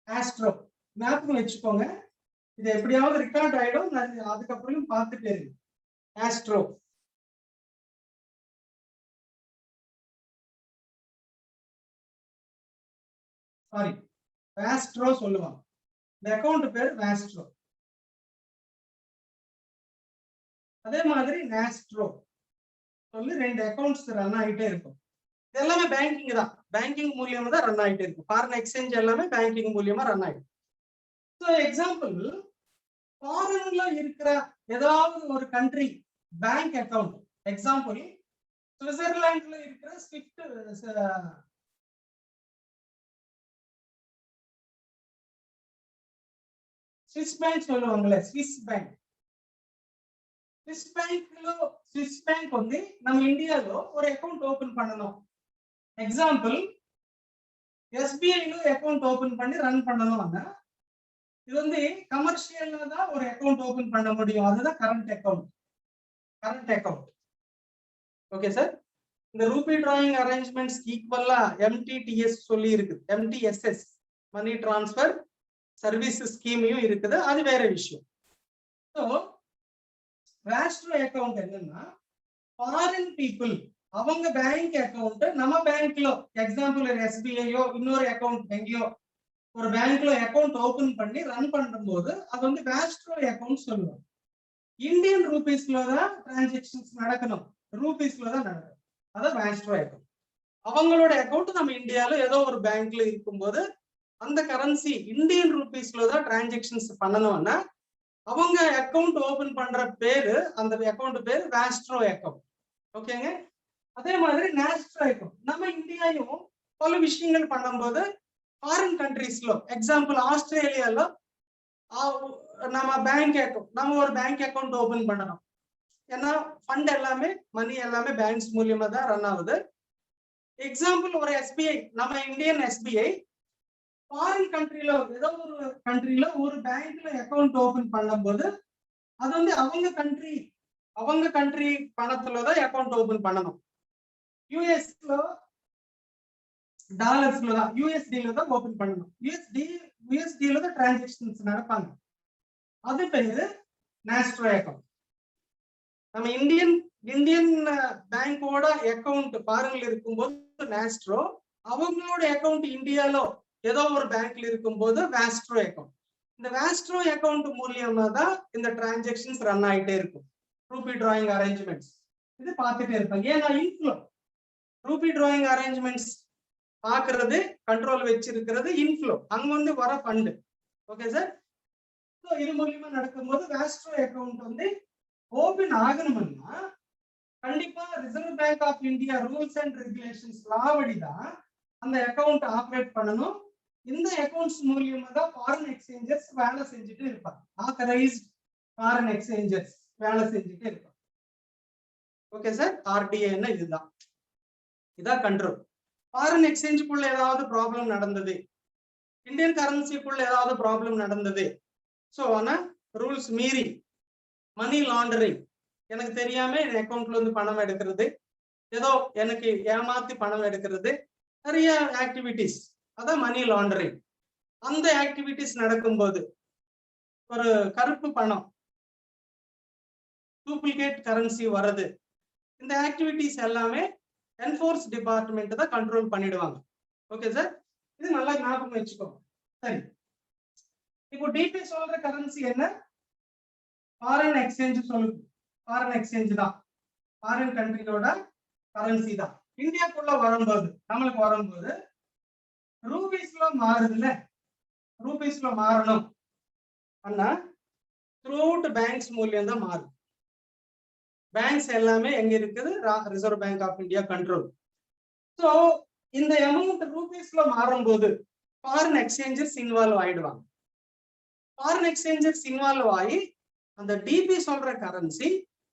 ஆஸ்ட்ரோ ஞாபகம் வச்சுக்கோங்க, இது எப்படியாவது ரெக்கார்ட் ஆயிடும், அதுக்கப்புறம் பார்த்துட்டே இருக்கு. ஆஸ்ட்ரோ, சாரி வாஸ்ட்ரோ சொல்லுவாங்க, இந்த அக்கௌண்ட் பேர் வாஸ்ட்ரோ. அதே மாதிரி நாஸ்ட்ரோ சொல்லி 2 அக்கௌண்ட்ஸ் ரன் ஆகிட்டே இருக்கும். எல்லாமே பேங்கிங் தான், பேங்கிங் மூலியமா தான் ரன் ஆகிட்டே இருக்கும். ஃபாரின் எக்ஸ்சேஞ்ச் எல்லாமே பேங்கிங் மூலியமா ரன் ஆகிடும். ஸோ எக்ஸாம்பிள், ஃபாரின்ல இருக்கிற ஏதாவது ஒரு கண்ட்ரி பேங்க் அக்கௌண்ட், எக்ஸாம்பிள் சுவிட்சர்லாந்துல இருக்கிற ஸ்விஸ் பேங்க் சொல்லுவாங்கல்ல, ஸ்விஸ் பேங்க் வந்து நம்ம இந்தியாలో ஒரு அக்கௌண்ட் ஓபன் பண்ணணும். எக்ஸாம்பிள் எஸ்பிஐல அக்கௌண்ட் ஓபன் பண்ணி ரன் பண்ணணும்னா இது வந்து கமர்ஷியல்ல தான் ஒரு அக்கௌண்ட் ஓபன் பண்ண முடியும். அதுதான் கரண்ட் அக்கௌண்ட். ஓகே சார், இந்த ரூபி டிராயிங் அரேஞ்ச்மெண்ட்ஸ் ஈக்குவலா எம்டிடிஎஸ் சொல்லி இருக்குது, எம்டிஎஸ்எஸ் மணி டிரான்ஸ்பர் சர்வீஸ் ஸ்கீமையும் இருக்குது, அது வேற விஷயம். ஸோ ராஷ்டிர அக்கௌண்ட் என்னன்னா, ஃபாரின் பீப்புள் அவங்க பேங்க் அக்கௌண்ட் நம்ம பேங்க்ல, எக்ஸாம்பிள் எஸ்பிஐயோ இன்னொரு அக்கௌண்ட் எங்கேயோ ஒரு பேங்க்ல அக்கௌண்ட் ஓபன் பண்ணி ரன் பண்ணும்போது அது வந்து வாஸ்ட்ரோ அக்கௌண்ட் சொல்லுவோம். இந்தியன் ரூபீஸ்ல தான் டிரான்சாக்ஷன்ஸ் நடக்கணும், ரூபீஸ்ல தான் நடக்கணும், அதான் வாஸ்ட்ரோ அக்கௌண்ட். அவங்களோட அக்கௌண்ட் நம்ம இந்தியால ஏதோ ஒரு பேங்க்ல இருக்கும்போது அந்த கரன்சி இந்தியன் ரூபீஸ்ல தான் டிரான்சாக்ஷன்ஸ் பண்ணணும்னா அவங்க அக்கௌண்ட் ஓபன் பண்ற பேரு, அந்த அக்கௌண்ட் பேரு வாஸ்ட்ரோ அக்கௌண்ட். ஓகேங்க, அதே மாதிரி நாஸ்ட்ரோ அக்கௌண்ட் நம்ம இந்தியாவும் பல விஷயங்கள் பண்ணும்போது ஃபாரின் கண்ட்ரீஸ்ல, எக்ஸாம்பிள் ஆஸ்திரேலியால நம்ம பேங்க் அக்கௌண்ட், நம்ம ஒரு பேங்க் அக்கௌண்ட் ஓபன் பண்ணணும். ஏன்னா ஃபண்ட் எல்லாமே மணி எல்லாமே பேங்க்ஸ் மூலியமா தான் ரன் ஆகுது. எக்ஸாம்பிள் ஒரு எஸ்பிஐ, நம்ம இந்தியன் எஸ்பிஐ ஃபாரின் கண்ட்ரில ஏதோ ஒரு கண்ட்ரில ஒரு பேங்க்ல அக்கௌண்ட் ஓபன் பண்ணும்போது அது வந்து அவங்க கண்ட்ரி பணத்துலதான் அக்கௌண்ட் ஓபன் பண்ணணும். யூஎஸ்ல டாலர்ஸ்ல தான், யூஎஸ்டில தான் ஓபன் பண்ணணும். யூஎஸ்டில தான் டிரான்சாக்ஷன்ஸ் நடப்பாங்க. அது பேரு நாஸ்ட்ரோ அக்கௌண்ட். நம்ம இந்தியன் பேங்கோட அக்கௌண்ட் ஃபாரின்ல இருக்கும்போது நாஸ்ட்ரோ, அவங்களோட அக்கௌண்ட் இந்தியால ஏதோ ஒரு பேங்க்ல இருக்கும்போது வாஸ்ட்ரோ அக்கௌண்ட். இந்த வாஸ்ட்ரோ அக்கௌண்ட் மூலியமா தான் இந்த டிரான்சாக்ஷன்ஸ் ரன் ஆகிட்டே இருக்கும். ரூபி டிராயிங் அரேஞ்ச்மெண்ட்ஸ் இது பார்த்துட்டே இருப்பாங்க. ஏன்னா இன்ஃப்ளோ, ரூபி டிராயிங் அரேஞ்ச்மெண்ட்ஸ் பாக்குறது, கண்ட்ரோல் வச்சிருக்கிறது இன்ஃப்ளோ, அங்க வந்து வர ஃபண்ட். ஓகே சார், இது மூலியமா நடக்கும்போது வாஸ்ட்ரோ அக்கௌண்ட் வந்து ஓபன் ஆகணும்னா கண்டிப்பா reserve bank of India rules and regulations லாபடி தான் அந்த அக்கௌண்ட் ஆப்ரேட் பண்ணணும். இந்த அக்கௌண்ட்ஸ் மூலியமா தான் ஃபாரின் எக்ஸ்சேஞ்சர்ஸ் வேலை செஞ்சுட்டு இருப்பாங்க, ஆத்தரைஸ்ட் ஃபாரின் எக்ஸ்சேஞ்சர்ஸ் வேலை செஞ்சுட்டு இருப்பாங்க. ஓகே சார், ஆர்டிஏன்னா இதான் கண்ட்ரோல். ஃபாரின் எக்ஸ்சேஞ்சுக்குள்ள ஏதாவது ப்ராப்ளம் நடந்தது, இந்தியன் கரன்சிக்குள்ள ஏதாவது ப்ராப்ளம் நடந்தது, ஸோ ஆனா ரூல்ஸ் மீறி மணி லாண்டரிங், எனக்கு தெரியாம என் அக்கௌண்ட்ல இருந்து பணம் எடுக்கிறது, ஏதோ எனக்கு ஏமாத்தி பணம் எடுக்கிறது, நிறைய ஆக்டிவிட்டிஸ், அதான் மணி லாண்டரிங். அந்த ஆக்டிவிட்டிஸ் நடக்கும்போது ஒரு கருப்பு பணம், டூப்ளிகேட் கரன்சி வருது, இந்த ஆக்டிவிட்டிஸ் எல்லாமே என்ஃபோர்ஸ் டிபார்ட்மெண்ட் தான் கண்ட்ரோல் பண்ணிடுவாங்க. ஓகே சார், இது நல்லா ஞாபகம் வச்சுக்கோங்க. சரி, இப்போ டிபி சொல்ற கரன்சி என்ன? ஃபாரின் எக்ஸ்சேஞ்ச் சொல்லுது, ஃபாரின் எக்ஸ்சேஞ்ச் தான், ஃபாரின் கண்ட்ரியோட கரன்சி தான். இந்தியாக்குள்ள வரும்போது நம்மளுக்கு வரும்போது ரூபீஸ்ல மாறுதுல்ல, ரூபீஸ்ல மாறணும் அண்ணா த்ரூ அவுட் பேங்க்ஸ் மூலியம் தான் மாறும். பேங்க்ஸ் எல்லாமே எங்க இருக்குது? Reserve bank of India control. So இந்த அமௌண்ட் ரூபீஸ்ல மாறும்போது ஃபாரின் எக்ஸ்சேஞ்சர்ஸ் இன்வால்வ் ஆயிடுவாங்க. ஃபாரின் எக்ஸ்சேஞ்சர்ஸ் இன்வால்வ் ஆகி அந்த டிபி சொல்ற கரன்சி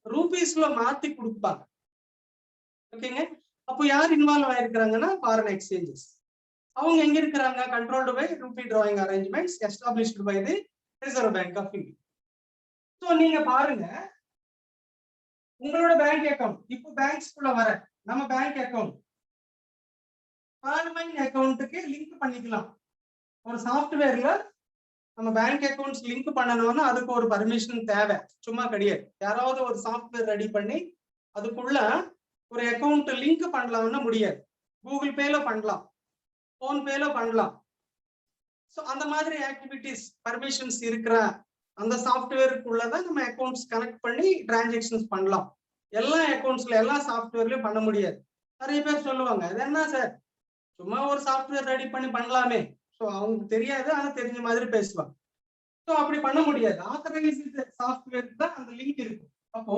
ரூபீஸ்ல மாத்தி கொடுப்பாங்க. ஓகேங்க. அப்போ யார் இன்வால்வ் ஆயிருக்கிறாங்கன்னா ஃபாரின் எக்ஸ்சேஞ்சர்ஸ். அவங்க எங்க இருக்கிறாங்க? Controlled by rupee drawing arrangements established by the reserve bank of India. So நீங்க பாருங்க, உங்களோட பேங்க் அக்கவுண்ட் இப்போ பேங்க்ஸ்குள்ள வர நம்ம பேங்க் அக்கவுண்ட் ஆன்லைன் அக்கவுண்ட்டுக்கு லிங்க் பண்ணிக்கலாம். ஒரு சாஃப்ட்வேர்ல நம்ம பேங்க் அக்கவுண்ட்ஸ் லிங்க் பண்ணணும்னா அதுக்கு ஒரு பர்மிஷன் தேவை, சும்மா கிடையாது. யாராவது ஒரு சாஃப்ட்வேர் ரெடி பண்ணி அதுக்குள்ள ஒரு அக்கவுண்ட் லிங்க் பண்ணலாம்னா முடியாது. கூகுள் பேல பண்ணலாம், போன்பேல பண்ணலாம். ஸோ அந்த மாதிரி ஆக்டிவிட்டிஸ் பர்மிஷன்ஸ் இருக்கிற அந்த சாஃப்ட்வேருக்குள்ளதான் நம்ம அக்கௌண்ட்ஸ் கனெக்ட் பண்ணி டிரான்சாக்ஷன்ஸ் பண்ணலாம். எல்லா அக்கௌண்ட்ஸ்ல எல்லா சாஃப்ட்வேர்லயும் பண்ண முடியாது. நிறைய பேர் சொல்லுவாங்க, அது என்ன சார் சும்மா ஒரு சாஃப்ட்வேர் ரெடி பண்ணி பண்ணலாமே. ஸோ அவங்களுக்கு தெரியாது, ஆனா தெரிஞ்ச மாதிரி பேசுவாங்க. ஸோ அப்படி பண்ண முடியாது. ஆத்தரைஸ்டு சாஃப்ட்வேர் தான் அந்த லிங்க் இருக்கு. அப்போ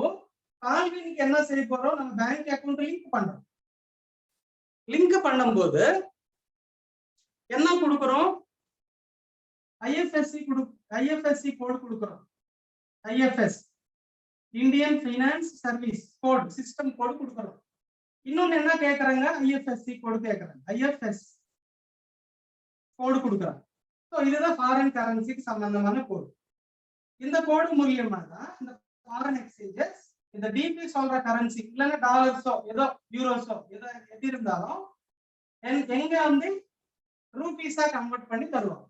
கால்வினுக்கு என்ன செய்ய போறோம்? நம்ம பேங்க் அக்கௌண்ட் லிங்க் பண்றோம். லிங்க் பண்ணும்போது என்ன கொடுக்குறோம்? ஐஎஃப்எஸ்சி கோட் கொடுக்குறோம். IFS Indian finance service code, system code கொடுக்குறோம். இன்னொன்னு என்ன கேட்கறாங்க? ஐஎஃப்எஸ்சி கோடு கேட்கறாங்க. ஐஎஃப்எஸ் கோடு கொடுக்குறாங்க. ஸோ இதுதான் ஃபாரின் கரன்சிக்கு சம்பந்தமான கோடு. இந்த கோடு மூலியமா தான் இந்த ஃபாரின் எக்ஸ்சேஞ்சர்ஸ் இந்த டிபி சொல்ற கரன்சி இல்லைன்னா டாலர்ஸோ ஏதோ யூரோஸோ ஏதோ எது இருந்தாலும் எங்க வந்து ரூபீஸா கன்வெர்ட் பண்ணி தருவாங்க.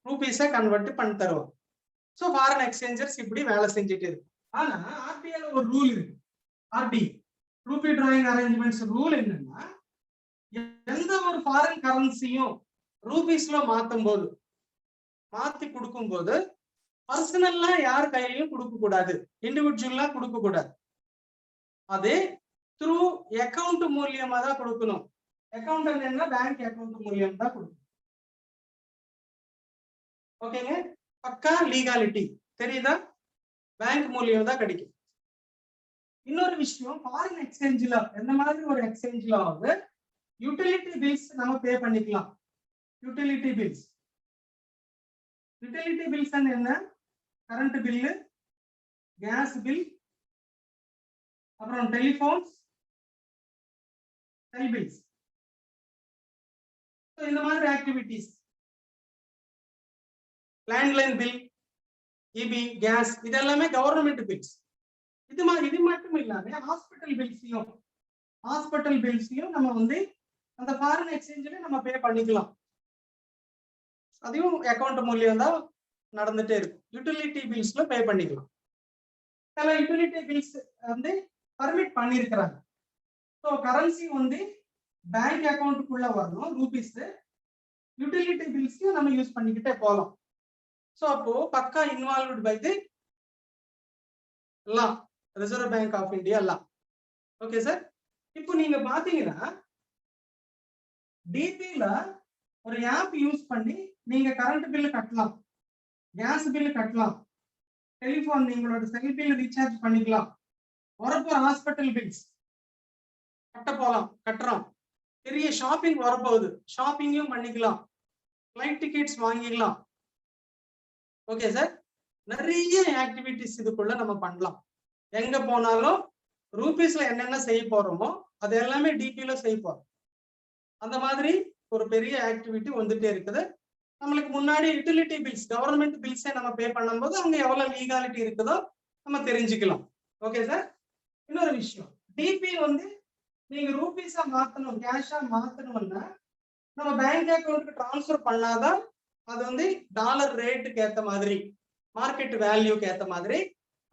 ரூபீஸா கன்வெர்ட் பண்ணி தருவாங்க. ஸோ ஃபாரின் எக்ஸ்சேஞ்சர்ஸ் இப்படி வேலை செஞ்சுட்டு இருக்கு. ஆனா ஆர்பிஐல ஒரு ரூல் இருக்கு. RT rupee drawing arrangements rule என்னன்னா, எந்த ஒரு ஃபாரின் கரன்சியும் ரூபீஸ்ல மாத்தி கொடுக்கும் போது பர்சனல்லா யார் கையிலையும் கொடுக்க கூடாது, இண்டிவிஜுவலா கொடுக்க கூடாது. அது த்ரூ அக்கவுண்ட் மூலியமா தான் கொடுக்கணும். அக்கவுண்ட் என்ன? பேங்க் அக்கவுண்ட் மூலியம் தான் கொடுக்கணும். ஓகேங்க. பக்கா லீகாலிட்டி தெரியுதா? பேங்க் மூலியம் தான் கிடைக்கும். இன்னொரு விஷயம், ஃபாரின் எக்ஸ்சேஞ்சில் எந்த மாதிரி ஒரு எக்ஸ்சேஞ்சில் வந்து யூட்டிலிட்டி பில்ஸ் நம்ம பே பண்ணிக்கலாம். யூட்டிலிட்டி பில்ஸ் என்ன? கரண்ட் பில்லு, கேஸ் பில், அப்புறம் டெலிபோன்ஸ், செல் பில்ஸ். இந்த மாதிரி activities, landline bill, EB, gas, இதெல்லாமே கவர்மெண்ட் பில்ஸ். இது மட்டும் இல்லாம ஹாஸ்பிட்டல் பில்ஸையும் நம்ம வந்து அந்த ஃபாரின் எக்ஸ்சேஞ்சில நம்ம பே பண்ணிக்கலாம். அதையும் அக்கவுண்ட் மூலியம் தான் நடந்துட்டே இருக்கும். யூட்டிலிட்டி பில்ஸ்ல பே பண்ணிக்கலாம். சில யூட்டிலிட்டி பில்ஸ் வந்து பர்மிட் பண்ணியிருக்கிறாங்க. ஸோ கரன்சி வந்து பேங்க் அக்கௌண்ட்டுக்குள்ள வரணும் ரூபீஸ், யூட்டிலிட்டி பில்ஸையும் நம்ம யூஸ் பண்ணிக்கிட்டே போகலாம். ஸோ அப்போ பக்கா involved by the law, reserve bank of India law. Okay sir. இப்போ நீங்க பாத்தீங்கன்னா டிபில ஒரு ஆப் யூஸ் பண்ணி நீங்க கரண்ட் பில் கட்டலாம், கேஸ் பில் கட்டலாம், டெலிபோன் நீங்களோட செல் பில் ரீசார்ஜ் பண்ணிக்கலாம், வரப்போற ஹாஸ்பிட்டல் பில்ஸ் கட்டுறோம், பெரிய ஷாப்பிங் வரப்போகுது, ஷாப்பிங்கும் பண்ணிக்கலாம், ஃபிளைட் டிக்கெட்ஸ் வாங்கிக்கலாம். Okay sir. நிறைய ஆக்டிவிட்டிஸ் இதுக்குள்ள நம்ம பண்ணலாம். எங்க போனாலும் ரூபீஸ்ல என்னென்ன செய்ய போறோமோ அது எல்லாமே டிபில செய்ய போறோம். அந்த மாதிரி ஒரு பெரிய ஆக்டிவிட்டி வந்துட்டே இருக்குது. நம்மளுக்கு முன்னாடி யூட்டிலிட்டி பில்ஸ், கவர்மெண்ட் பில்ஸை நம்ம பே பண்ணும்போது அங்க எவ்வளவு லீகாலிட்டி இருக்குதோ நம்ம தெரிஞ்சுக்கலாம். Okay sir. இன்னொரு விஷயம், டிபி வந்து நீங்க ரூபீஸா மாத்தணும், கேஷா மாத்தணும்னா நம்ம பேங்க் அக்கௌண்ட்டுக்கு டிரான்ஸ்ஃபர் பண்ணாதான் அது வந்து டாலர் ரேட்டுக்கு ஏத்த மாதிரி, மார்க்கெட் வேல்யூக்கு ஏத்த மாதிரி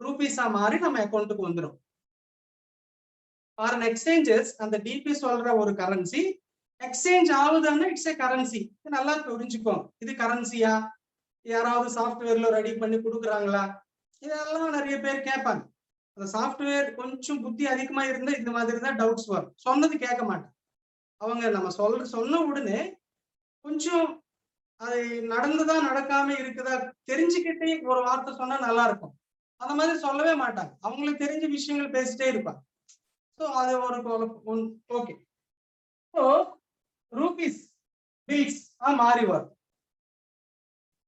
ரூபீஸா மாறி நம்ம அக்கௌண்ட்டுக்கு வந்துடும். ஃபாரின் எக்ஸ்சேஞ்சஸ் அந்த டிபி சொல்ற ஒரு கரன்சி எக்ஸ்சேஞ்ச் ஆகுதுன்னா இட்ஸ் ஏ கரன்சி. நல்லா புரிஞ்சுக்கோங்க. இது கரன்சியா, யாராவது சாஃப்ட்வேர்ல ரெடி பண்ணி கொடுக்குறாங்களா, இதெல்லாம் நிறைய பேர் கேட்பாங்க. அந்த சாஃப்ட்வேர் கொஞ்சம் புத்தி அதிகமா இருந்தா இந்த மாதிரி தான் டவுட்ஸ் வரும். சொன்னது கேட்க மாட்டேன் அவங்க. நம்ம சொன்ன உடனே கொஞ்சம் அது நடந்துதா நடக்காம இருக்குதா தெரிஞ்சுக்கிட்டே ஒரு வார்த்தை சொன்னா நல்லா இருக்கும். அந்த மாதிரி சொல்லவே மாட்டாங்க. அவங்களுக்கு தெரிஞ்ச விஷயங்கள் பேசிட்டே இருப்பாங்க. ஸோ அது ஒரு ஓகே. ஸோ ரூபீஸ் பில்ஸ் மாறி வரும்.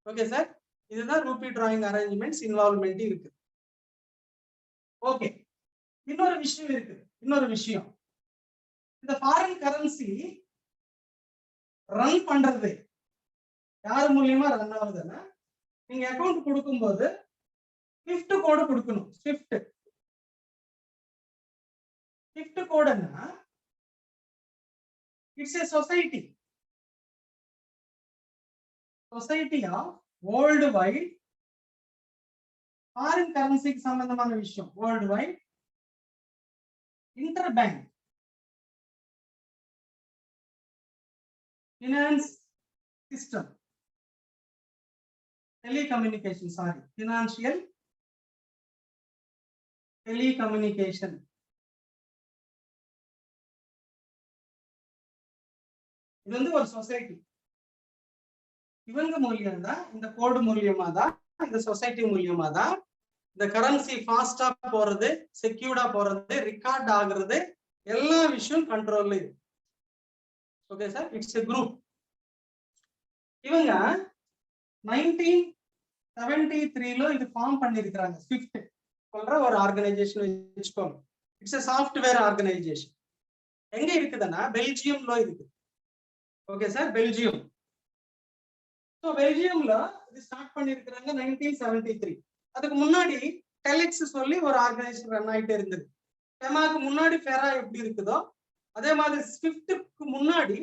ஓகே சார், இதுதான் ரூபி டிராயிங் அரேஞ்ச்மெண்ட்ஸ் இன்வால்வ்மெண்ட் இருக்கு. ஓகே, இன்னொரு விஷயம் இருக்கு. இன்னொரு விஷயம், இந்த ஃபாரின் கரன்சி ரன் பண்றது யார் மூலியமா ரன் ஆகுதுன்னா, நீங்க அக்கௌண்ட் கொடுக்கும்போது ஸ்விஃப்ட் கோடு கொடுக்கணும். ஸ்விஃப்ட் கோடுன்னா it's a society of world wide foreign கரன்சிக்கு சம்பந்தமான விஷயம். World wide inter bank finance system telecommunication financial telecommunication. இது வந்து ஒரு சொசைட்டி. இவங்க மூலியம் தான், இந்த கோடு மூலியமா தான், இந்த சொசைட்டி மூலியமா தான் இந்த கரன்சி ஃபாஸ்டா போறது, செக்யூர்டா போறது, ரெக்கார்ட் ஆகுறது, எல்லா விஷயம் கண்ட்ரோல்ல இருக்கு. Okay sir, it's a group. இவங்க 1973 இது ஃபார்ம் பண்ணிருக்காங்க. ஸ்விஃப்ட் சொல்ற ஒரு ஆர்கனைசேஷன் வச்சுக்கோங்க. It's a software organisation. எங்க இருக்குதுன்னா பெல்ஜியம்ல இருக்கு. Okay sir, Belgium. ஸோ பெல்ஜியம்ல இது ஸ்டார்ட் பண்ணிருக்கிறாங்க 1973. அதுக்கு முன்னாடி டெலெக்ஸ் சொல்லி ஒரு ஆர்கனைசேஷன் ரன் ஆகிட்டே இருந்தது. ஃபெமாக்கு முன்னாடி ஃபெரா எப்படி இருக்குதோ அதே மாதிரி ஸ்விஃப்ட்டுக்கு முன்னாடி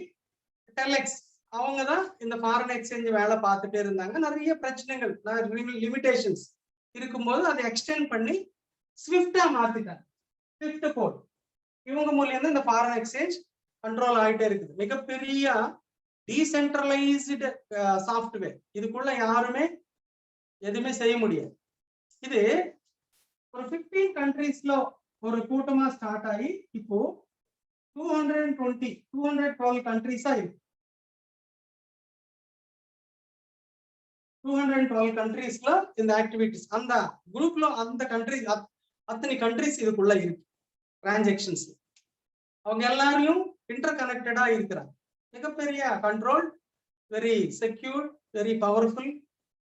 டெலெக்ஸ் அவங்க தான் இந்த ஃபாரின் எக்ஸ்சேஞ்ச் வேலை பார்த்துட்டே இருந்தாங்க. நிறைய பிரச்சனைகள், லிமிடேஷன்ஸ் இருக்கும்போது அதை எக்ஸ்டெண்ட் பண்ணி ஸ்விஃப்டா மாத்திட்டாங்க. ஸ்விஃப்ட் கோட் இவங்க மூலியம் தான் இந்த ஃபாரின் எக்ஸ்சேஞ்ச் கண்ட்ரோல் ஆகிட்டே இருக்குது. மிகப்பெரிய டீசென்ட்ரலைஸ்டு சாஃப்ட்வேர். இதுக்குள்ள யாருமே எதுவுமே செய்ய முடியாது. இது ஒரு 15 கண்ட்ரீஸ்ல ஒரு கூட்டமா ஸ்டார்ட் ஆகி இப்போ 212 கண்ட்ரீஸா இருக்கு. 212 கண்ட்ரீஸ்ல இந்த ஆக்டிவிட்டிஸ், அந்த குரூப்ல அந்த கண்ட்ரீஸ் அத்தனை கண்ட்ரீஸ் இதுக்குள்ள இருக்கு. டிரான்சாக்ஷன்ஸ் அவங்க எல்லாரையும் இன்டர் கனெக்டடா இருக்கிறாங்க. மிகப்பெரிய control, very secure, very powerful,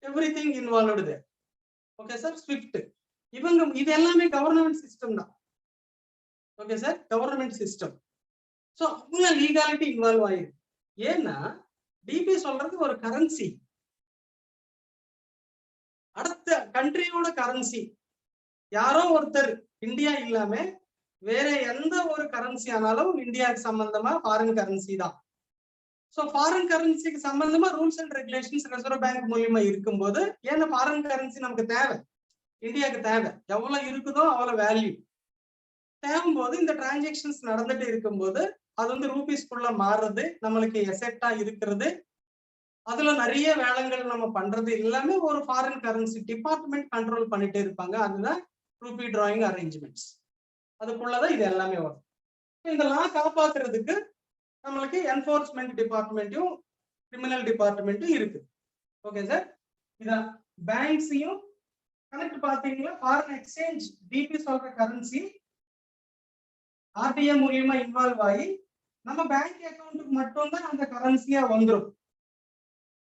everything involved there. Okay sir, SWIFT இவங்க இது எல்லாமே கவர்னமெண்ட் சிஸ்டம் தான். Okay sir, government system. So அவங்க லீகாலிட்டி இன்வால்வ் ஆயிருக்கு. ஏன்னா டிபி சொல்றது ஒரு கரன்சி, அடுத்த கண்ட்ரியோட கரன்சி. யாரோ ஒருத்தர் இந்தியா இல்லாம வேற எந்த ஒரு கரன்சி ஆனாலும் இந்தியாவுக்கு சம்பந்தமா ஃபாரின் கரன்சி தான். ஸோ ஃபாரின் கரன்சிக்கு சம்பந்தமா rules and regulations reserve bank மூலியமா இருக்கும்போது, ஏன்னா ஃபாரின் கரன்சி நமக்கு தேவை, இந்தியாவுக்கு தேவை, எவ்வளவு இருக்குதோ அவ்வளவு வேல்யூ தேவும் போது இந்த டிரான்சாக்ஷன்ஸ் நடந்துட்டு இருக்கும்போது அது வந்து ரூபீஸ்குள்ள மாறுறது, நம்மளுக்கு எசெட்டா இருக்கிறது, அதுல நிறைய வேலைகள் நம்ம பண்றது எல்லாமே ஒரு ஃபாரின் கரன்சி டிபார்ட்மெண்ட் கண்ட்ரோல் பண்ணிட்டே இருப்பாங்க. அதுதான் ரூபி டிராயிங் அரேஞ்ச்மெண்ட்ஸ். அதுக்குள்ளதான் இது எல்லாமே வரும். இந்த லா காப்பாத்துறதுக்கு நம்மளுக்கு என்ஃபோர்ஸ்மெண்ட் டிபார்ட்மெண்ட்டும் கிரிமினல் டிபார்ட்மெண்ட்டும் இருக்கு. ஓகே சார், இதான் பேங்க்ஸையும் கனெக்ட் பாத்தீங்கன்னா ஃபாரின் எக்ஸ்சேஞ்ச் டிபி சொல்ற கரன்சி ஆர்டிஏ மூலியமா இன்வால்வ் ஆகி நம்ம பேங்க் அக்கௌண்ட்டுக்கு மட்டும்தான் அந்த கரன்சியா வந்துடும்.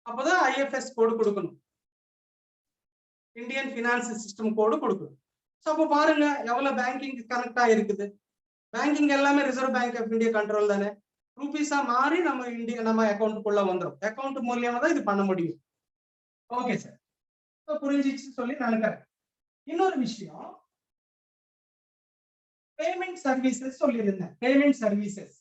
அப்போதான் ஐஎஃப்எஸ் கோடு கொடுக்கணும், இந்தியன் பினான்ஸ் சிஸ்டம் கோடு கொடுக்கணும். ஸோ அப்போ பாருங்க எவ்வளவு பேங்கிங் கனெக்ட் ஆகிருக்குது. பேங்கிங் எல்லாமே reserve bank of India control தானே. ரூபீஸா மாறி நம்ம அக்கௌண்ட்டுக்குள்ள வந்துடும். அக்கௌண்ட் மூலியமா தான் இது பண்ண முடியும். ஓகே சார், புரிஞ்சிச்சு சொல்லி நினைக்கிறேன். இன்னொரு விஷயம், பேமெண்ட் சர்வீசஸ் சொல்லியிருந்தேன். பேமெண்ட் சர்வீசஸ்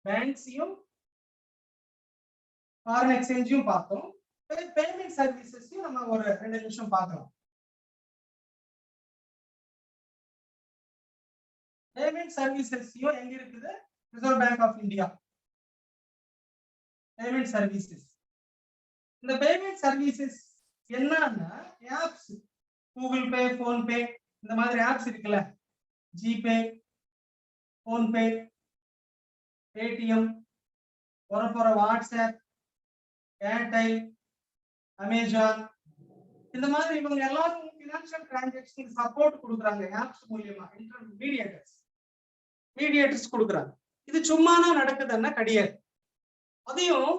பேங்க்ஸையும் ஃபாரின் எக்ஸ்சேஞ்சையும் பார்த்தோம். பேமெண்ட் சர்வீசஸையும் நம்ம ஒரு 2 நிமிஷம் பார்க்கலாம். பேமெண்ட் சர்வீசஸையும் எங்க இருக்குது? Reserve bank of India payment services. இந்த பேமெண்ட் சர்வீசஸ் என்னன்னா apps, Google Pay, PhonePe, இந்த மாதிரி ஆப்ஸ் இருக்குல்ல, ஜிபே, போன்பே, பேடிஎம், வரப்போற வாட்ஸ்அப், ஏர்டெல், அமேசான், இந்த மாதிரி இவங்க எல்லாரும் ஃபினான்ஷியல் டிரான்சாக்ஷன் சப்போர்ட் கொடுக்குறாங்க ஆப்ஸ் மூலியமா. மீடியேட்டர்ஸ் கொடுக்குறாங்க. இது சும்மானா நடக்குதுன்னா கிடையாது. அதையும்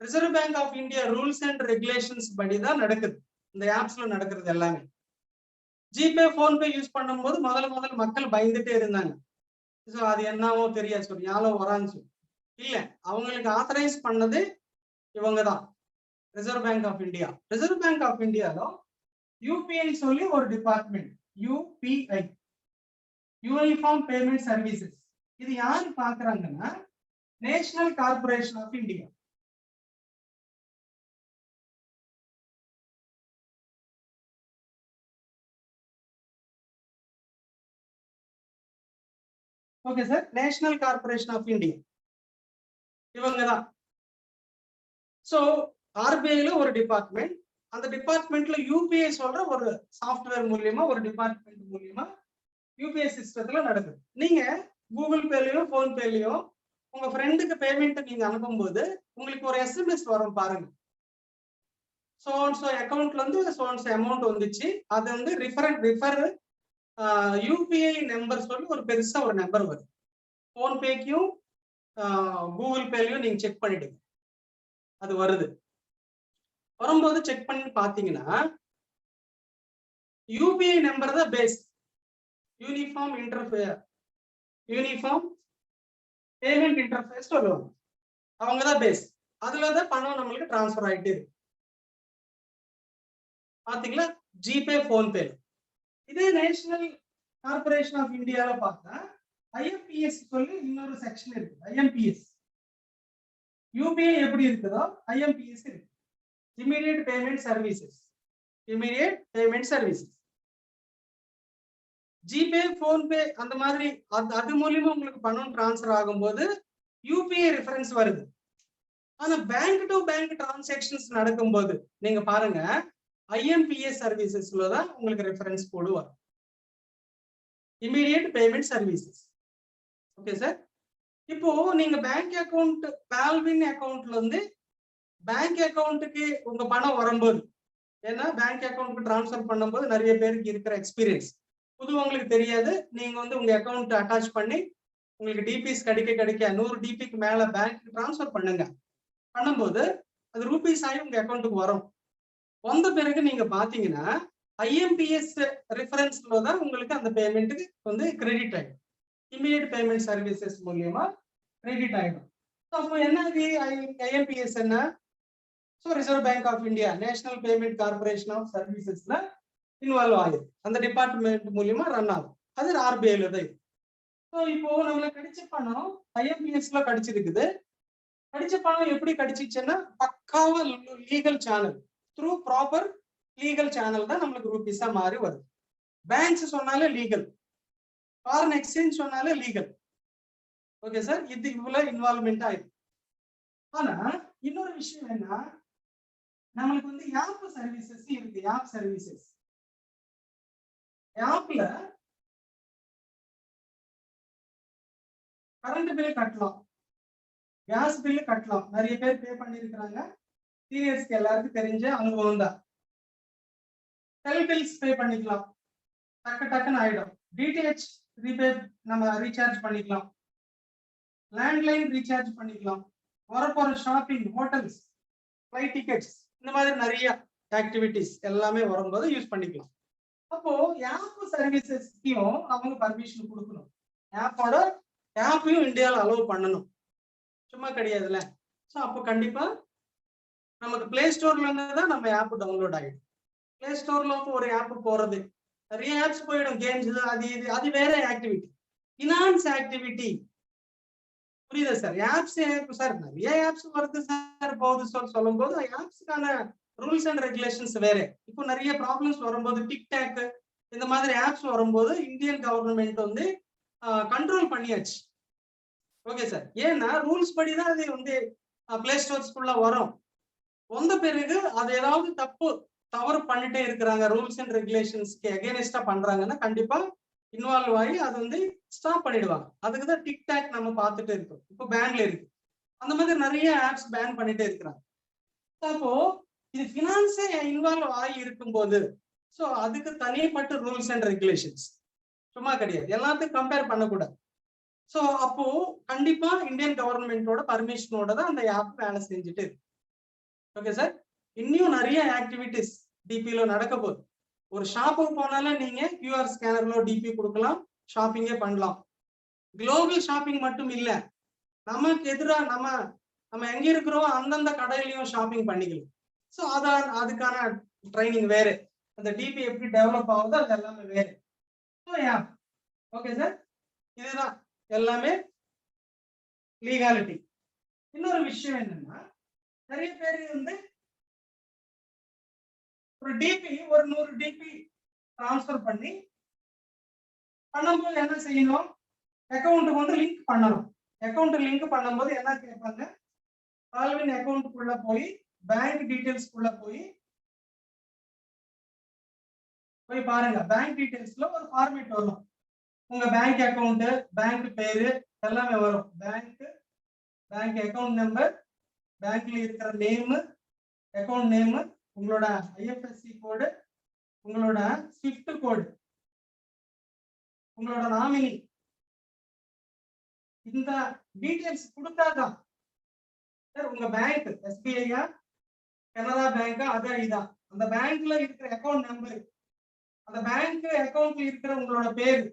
reserve bank of India rules and regulations படி தான் நடக்குது. இந்த ஆப்ஸ்ல நடக்கிறது எல்லாமே. ஜிபே, போன்பே யூஸ் பண்ணும்போது முதல்ல மக்கள் பயந்துட்டே இருந்தாங்க. ஸோ அது என்னவோ தெரியாது சொல்லி யாரோ வரான்னு சொல்லி. இல்ல, அவங்களுக்கு ஆத்தரைஸ் பண்ணது இவங்க தான், reserve bank of India. Reserve bank of இந்தியாలో யூபிஐ சொல்லி ஒரு department, UPI, uniform payment services. இது யாரு பாக்குறாங்கன்னா national corporation of India. Okay sir, national corporation of India இவங்க தான். ஸோ ஆர்பிஐல ஒரு டிபார்ட்மெண்ட், அந்த டிபார்ட்மெண்ட்ல யூபிஐ சொல்ற ஒரு சாஃப்ட்வேர் மூலியமா, ஒரு டிபார்ட்மெண்ட் மூலியமா யூபிஐ சிஸ்டத்துல நடக்குது. நீங்க கூகுள் பேலயோ போன்பேலயோ உங்க ஃப்ரெண்டுக்கு பேமெண்ட் நீங்க அனுப்பும்போது உங்களுக்கு ஒரு எஸ்எம்எஸ் வரும் பாருங்க. சோ அக்கௌண்ட்ல இருந்து சோ அமௌண்ட் வந்துச்சு, அது வந்து ரிஃபர் யூபிஐ நம்பர் சொல்லி ஒரு பெருசா ஒரு நம்பர் வரும். போன்பேக்கும் கூகுள் பேலயும் நீங்க செக் பண்ணிடுங்க, அது வருது. வரும்போது செக் பண்ணி பாத்தீங்கன்னா யூபிஐ நம்பர் தான் பேஸ், யூனிஃபார்ம் பேமெண்ட் இன்டர்ஃபேஸ் சொல்லுவாங்க, அவங்க தான் பேஸ். அதுலதான் பணம் நம்மளுக்கு டிரான்ஸ்பர் ஆயிட்டு இருக்கு. பாத்தீங்களா, ஜிபே, போன்பே. இதே நேஷனல் கார்பரேஷன் ஆஃப் இந்தியால பார்த்தா ஐஎம்பிஎஸ் சொல்லி இன்னொரு செக்ஷன் இருக்கு. ஐஎம்பிஎஸ் யூபிஐ எப்படி இருக்குதோ ஐஎம்பிஎஸ் இருக்கு, immediate payment services. GPay, PhonePe அந்த மாதிரி அது மூலியமா உங்களுக்கு பணம் டிரான்ஸ்பர் ஆகும்போது யூபிஐ ரெஃபரன்ஸ் வருது. ஆனா பேங்க் டு பேங்க் டிரான்சாக்ஷன்ஸ் நடக்கும்போது நீங்க பாருங்க ஐஎம்பிஎஸ் சர்வீசஸ்ல தான் உங்களுக்கு ரெஃபரன்ஸ் கோடு வரும், immediate payment services. Okay sir, இப்போ நீங்க பேங்க் அக்கௌண்ட், பால்வின் அக்கௌண்ட்ல இருந்து பேங்க் அக்கௌண்ட்டுக்கு உங்க பணம் வரும்போது, ஏன்னா பேங்க் அக்கௌண்ட்டுக்கு டிரான்ஸ்பர் பண்ணும்போது நிறைய பேருக்கு இருக்கிற எக்ஸ்பீரியன்ஸ் உங்களுக்கு தெரியாது. நீங்க வந்து உங்க அக்கௌண்ட் அட்டாச் பண்ணி உங்களுக்கு டிபிஸ் கிடைக்க 100 டிபிக்கு மேல பேங்க் டிரான்ஸ்பர் பண்ணும்போது அது ரூபீஸ் ஆகி உங்க அக்கௌண்ட்டுக்கு வரும். வந்த பிறகு நீங்க பாத்தீங்கன்னா ஐஎம்பிஎஸ் ரெஃபரன்ஸ்ல தான் உங்களுக்கு அந்த பேமெண்ட்டுக்கு வந்து கிரெடிட் ஆயிடும், இமிடியேட் பேமெண்ட் சர்வீசஸ் மூலியமா கிரெடிட் ஆயிடும். அப்போ என்ன ஐஎம்பிஎஸ் என்ன? So reserve bank of India national payment corporation of சர்வீசஸ்ல இன்வால்வ் ஆகுது, அந்த டிபார்ட்மெண்ட் மூலியமா ரன் ஆகும். அது ஆர்பிஐல தான். ஸோ இப்போ நம்மளுக்கு கிடைச்ச பணம் ஐஎம்பிஎஸ்ல கிடைச்சிருக்குது. கிடைச்ச பணம் எப்படி கிடைச்சிச்சுன்னா பக்காவா legal channel, through proper legal channel தான் நம்மளுக்கு ரூபீஸா மாறி வருது. பேங்க்ஸ் சொன்னாலே லீகல், ஃபாரின் எக்ஸ்சேஞ்ச் சொன்னாலே லீகல். ஓகே சார், இது இவ்வளவு இன்வால்வ்மெண்ட் ஆயிருக்கு. ஆனா இன்னொரு விஷயம் என்ன, நம்மளுக்கு வந்து ஆப் சர்வீசஸ் இருக்கு. ஆப் சர்வீசஸ், ஆப்ல கரண்ட் பில் கட்டலாம், கேஸ் பில் கட்டலாம். நிறைய பேர் பே பண்ணிருக்கிறாங்க, சீனியர்ஸ்க்கு எல்லாருக்கும் தெரிஞ்ச அனுபவம் தான். செல் பில்ஸ் பே பண்ணிக்கலாம், டக்குன்னு ஆயிடும். டிடிஹெச் நம்ம ரீசார்ஜ் பண்ணிக்கலாம், லேண்ட்லைன் ரீசார்ஜ் பண்ணிக்கலாம், வரப்போற ஷாப்பிங், ஹோட்டல்ஸ், ஃப்ளைட் டிக்கெட்ஸ், இந்த மாதிரி நிறைய ஆக்டிவிட்டிஸ் எல்லாமே வரும்போது யூஸ் பண்ணிக்கலாம். அப்போ ஆப் சர்வீசஸ்க்கும் அவங்க பர்மிஷன் கொடுக்கணும், ஆப்பையும் இந்தியாவில் அலோவ் பண்ணணும், சும்மா கிடையாதுல்ல. ஸோ அப்போ கண்டிப்பா நமக்கு பிளே ஸ்டோர்ல இருந்து தான் நம்ம ஆப் டவுன்லோட் ஆகிடும். பிளே ஸ்டோர்ல ஒரு ஆப் போறது, நிறைய ஆப்ஸ் போயிடும், கேம்ஸ், அது வேற ஆக்டிவிட்டி, ஃபினான்ஸ் ஆக்டிவிட்டி. புரியுதா சார்? ஆப்ஸ் சார் நிறைய ஆப்ஸ் வருது சார் போகுது சொல்லும் போது ஆப்ஸ்க்கான ரூல்ஸ் அண்ட் ரெகுலேஷன்ஸ் வேற. இப்போ நிறைய ப்ராப்ளம்ஸ் வரும்போது டிக்டாக் இந்த மாதிரி ஆப்ஸ் வரும்போது இந்தியன் கவர்மெண்ட் வந்து கண்ட்ரோல் பண்ணியாச்சு. ஓகே சார், ஏன்னா ரூல்ஸ் படிதான் அது வந்து பிளே ஸ்டோர்ஸ்குள்ள வரும். வந்த பிறகு அது ஏதாவது தவறு பண்ணிட்டே இருக்கிறாங்க, ரூல்ஸ் அண்ட் ரெகுலேஷன்ஸ்க்கு அகேனிஸ்டா பண்றாங்கன்னா கண்டிப்பா இன்வால்வ் ஆகி அது வந்து ஸ்டாப் பண்ணிடுவாங்க. அதுக்குதான் டிக்டாக் நம்ம பார்த்துட்டு இருக்கோம். இப்போ பேன்ல இருக்கு. அந்த மாதிரி நிறைய ஆப்ஸ் பேன் பண்ணிட்டே இருக்கிறாங்க. அப்போ இது பினான்ஸே இன்வால்வ் ஆகி இருக்கும்போது ஸோ அதுக்கு தனிப்பட்ட ரூல்ஸ் அண்ட் ரெகுலேஷன்ஸ் சும்மா கிடையாது. எல்லாத்தையும் கம்பேர் பண்ணக்கூடாது. ஸோ அப்போ கண்டிப்பா இந்தியன் கவர்மெண்டோட பர்மிஷனோட தான் அந்த ஆப் வேலை செஞ்சுட்டு இருக்கு. Okay sir. இன்னும் நிறைய ஆக்டிவிட்டிஸ் டிபில நடக்க போகுது. ஒரு ஷாப்புக்கு போனாலும் நீங்க கியூஆர் ஸ்கேனர்ல டிபி கொடுக்கலாம், ஷாப்பிங்கே பண்ணலாம். குளோபல் ஷாப்பிங் மட்டும் இல்ல, நமக்கு எதிராக நம்ம எங்க இருக்கிறோம் அந்தந்த கடையிலையும் ஷாப்பிங் பண்ணிக்கலாம். ஸோ அதுக்கான ட்ரைனிங் வேறு, அந்த டிபி எப்படி டெவலப் ஆகுதோ அது எல்லாமே வேறு. ஓகே சார், இதுதான் எல்லாமே லீகாலிட்டி. இன்னொரு விஷயம் என்னன்னா, நிறைய பேர் வந்து ஒரு டிபி ஒரு 100 டிபி டிரான்ஸ்பர் பண்ணும்போது என்ன செய்யணும், அக்கௌண்ட்டுக்கு வந்து லிங்க் பண்ணணும். அக்கௌண்ட் லிங்க் பண்ணும்போது என்ன கேட்பாங்க, ஆல்வின் அக்கௌண்ட்டுக்குள்ள போய் பேங்க் டீடைல்ஸ்க்குள்ள போய் பாருங்க. பேங்க் டீடைல்ஸ்ல ஒரு ஃபார்மேட் வரும். உங்க பேங்க் அக்கௌண்ட், பேங்க் பேரு எல்லாமே வரும். பேங்க் அக்கௌண்ட் நம்பர், பேங்க்ல இருக்கிற நேம், அக்கௌண்ட் நேம், உங்களோட ஐஎஃப்எஸ்சி கோடு, உங்களோட ஸ்விஃப்ட் கோடு, உங்களோட நாமினி, இந்த டீடைல்ஸ் கொடுத்தாதான் உங்க பேங்க் எஸ்பிஐயா, கனரா பேங்கா, அதான் இதான் அந்த பேங்க்ல இருக்கிற அக்கௌண்ட் நம்பர், அந்த பேங்க் அக்கௌண்ட்ல இருக்கிற உங்களோட பேரு,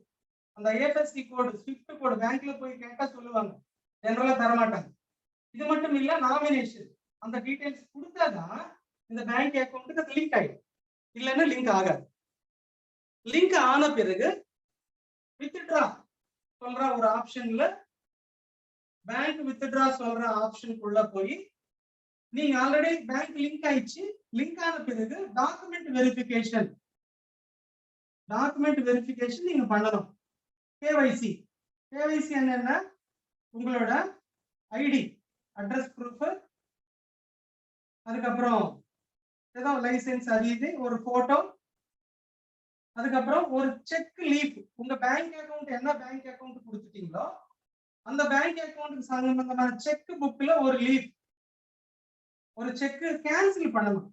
அந்த ஐஎஃப்எஸ்சி கோடு, ஸ்விஃப்ட் கோடு பேங்க்ல போய் கேட்டா சொல்லுவாங்க, ஜெனரலா தரமாட்டாங்க. இது மட்டும் இல்ல, நாமினேஷன் அந்த டீடைல்ஸ் கொடுத்தாதான் இந்த பேங்க் அக்கௌண்ட்டுக்கு அது லிங்க் ஆயிடும். இல்லைன்னா லிங்க் ஆகாது. லிங்க் ஆன பிறகு வித்ட்ரா சொல்ற ஒரு ஆப்ஷன்ல, பேங்க் வித்ட்ரா சொல்ற ஆப்ஷனுக்குள்ள போய் நீங்க ஆல்ரெடி பேங்க் லிங்க் ஆயிடுச்சு. லிங்க் ஆன பிறகு டாக்குமெண்ட் வெரிஃபிகேஷன் நீங்க பண்ணணும். கேவைசி என்னன்னா, உங்களோட ஐடி, அட்ரஸ் ப்ரூஃப், அதுக்கப்புறம் ஏதோ லைசன்ஸ், அது இது ஒரு போட்டோ, அதுக்கப்புறம் ஒரு செக் லீஃப். உங்க பேங்க் அக்கௌண்ட் என்ன பேங்க் அக்கௌண்ட் கொடுத்துட்டீங்களோ அந்த பேங்க் அக்கௌண்ட்டுக்கு சம்பந்தமான செக் புக்ல ஒரு லீஃப், ஒரு செக் கேன்சல் பண்ணணும்.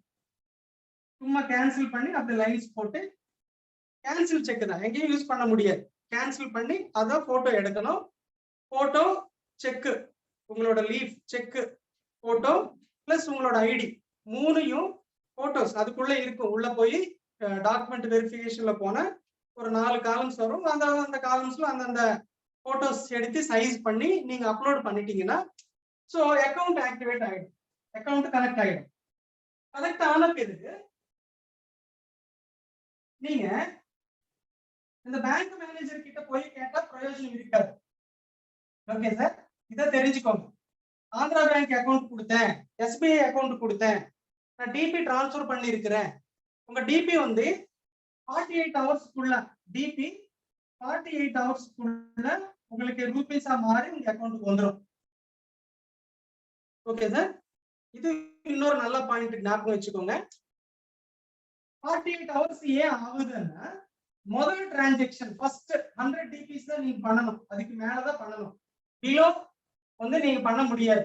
சும்மா கேன்சல் பண்ணி அப்படி லைன்ஸ் போட்டு, கேன்சல் செக் தான், எங்கேயும் யூஸ் பண்ண முடியாது. கேன்சல் பண்ணி அதை போட்டோ எடுக்கணும். போட்டோ, செக், உங்களோட லீஃப், செக், போட்டோ பிளஸ் உங்களோட ஐடி, மூணையும் போட்டோஸ் அதுக்குள்ள இருக்கும். உள்ள போய் டாக்குமெண்ட் வெரிஃபிகேஷன்ல போன ஒரு 4 காலம்ஸ் வரும். அந்த காலம்ஸ்ல அந்தந்த போட்டோஸ் எடுத்து சைஸ் பண்ணி நீங்க அப்லோட் பண்ணிட்டீங்கன்னா ஸோ அக்கௌண்ட் ஆக்டிவேட் ஆயிடும், அக்கௌண்ட் கனெக்ட் ஆயிடும். கனெக்ட் ஆன பிறகு நீங்க இந்த பேங்க் மேனேஜர் கிட்ட போய் கேட்டா பிரயோஜனம் இருக்காது. ஓகே சார், இதை தெரிஞ்சுக்கோங்க. ஆந்திரா பேங்க் அக்கௌண்ட் கொடுத்தேன், எஸ்பிஐ அக்கௌண்ட் கொடுத்தேன், நான் டிபி டிரான்ஸ்பர் பண்ணிருக்கிறேன். உங்க டிபி வந்து 48 ஹவர்ஸ்க்குள்ள, டிபி 48 ஹவர்ஸ்க்குள்ள உங்களுக்கு ரூபீஸா மாறி உங்க அக்கௌண்ட்டுக்கு வந்துடும். ஓகே சார், இது இன்னொரு நல்ல பாயிண்ட் ஞாபகம் வச்சுக்கோங்க. 48 ஹவர்ஸ் ஏன் ஆகுதுன்னா, முதல் டிரான்சாக்ஷன் ஃபர்ஸ்ட் 100 டிபிஸ் தான் நீங்க பண்ணணும், அதுக்கு மேலதான் பண்ணணும். பிலோ வந்து நீங்க பண்ண முடியாது.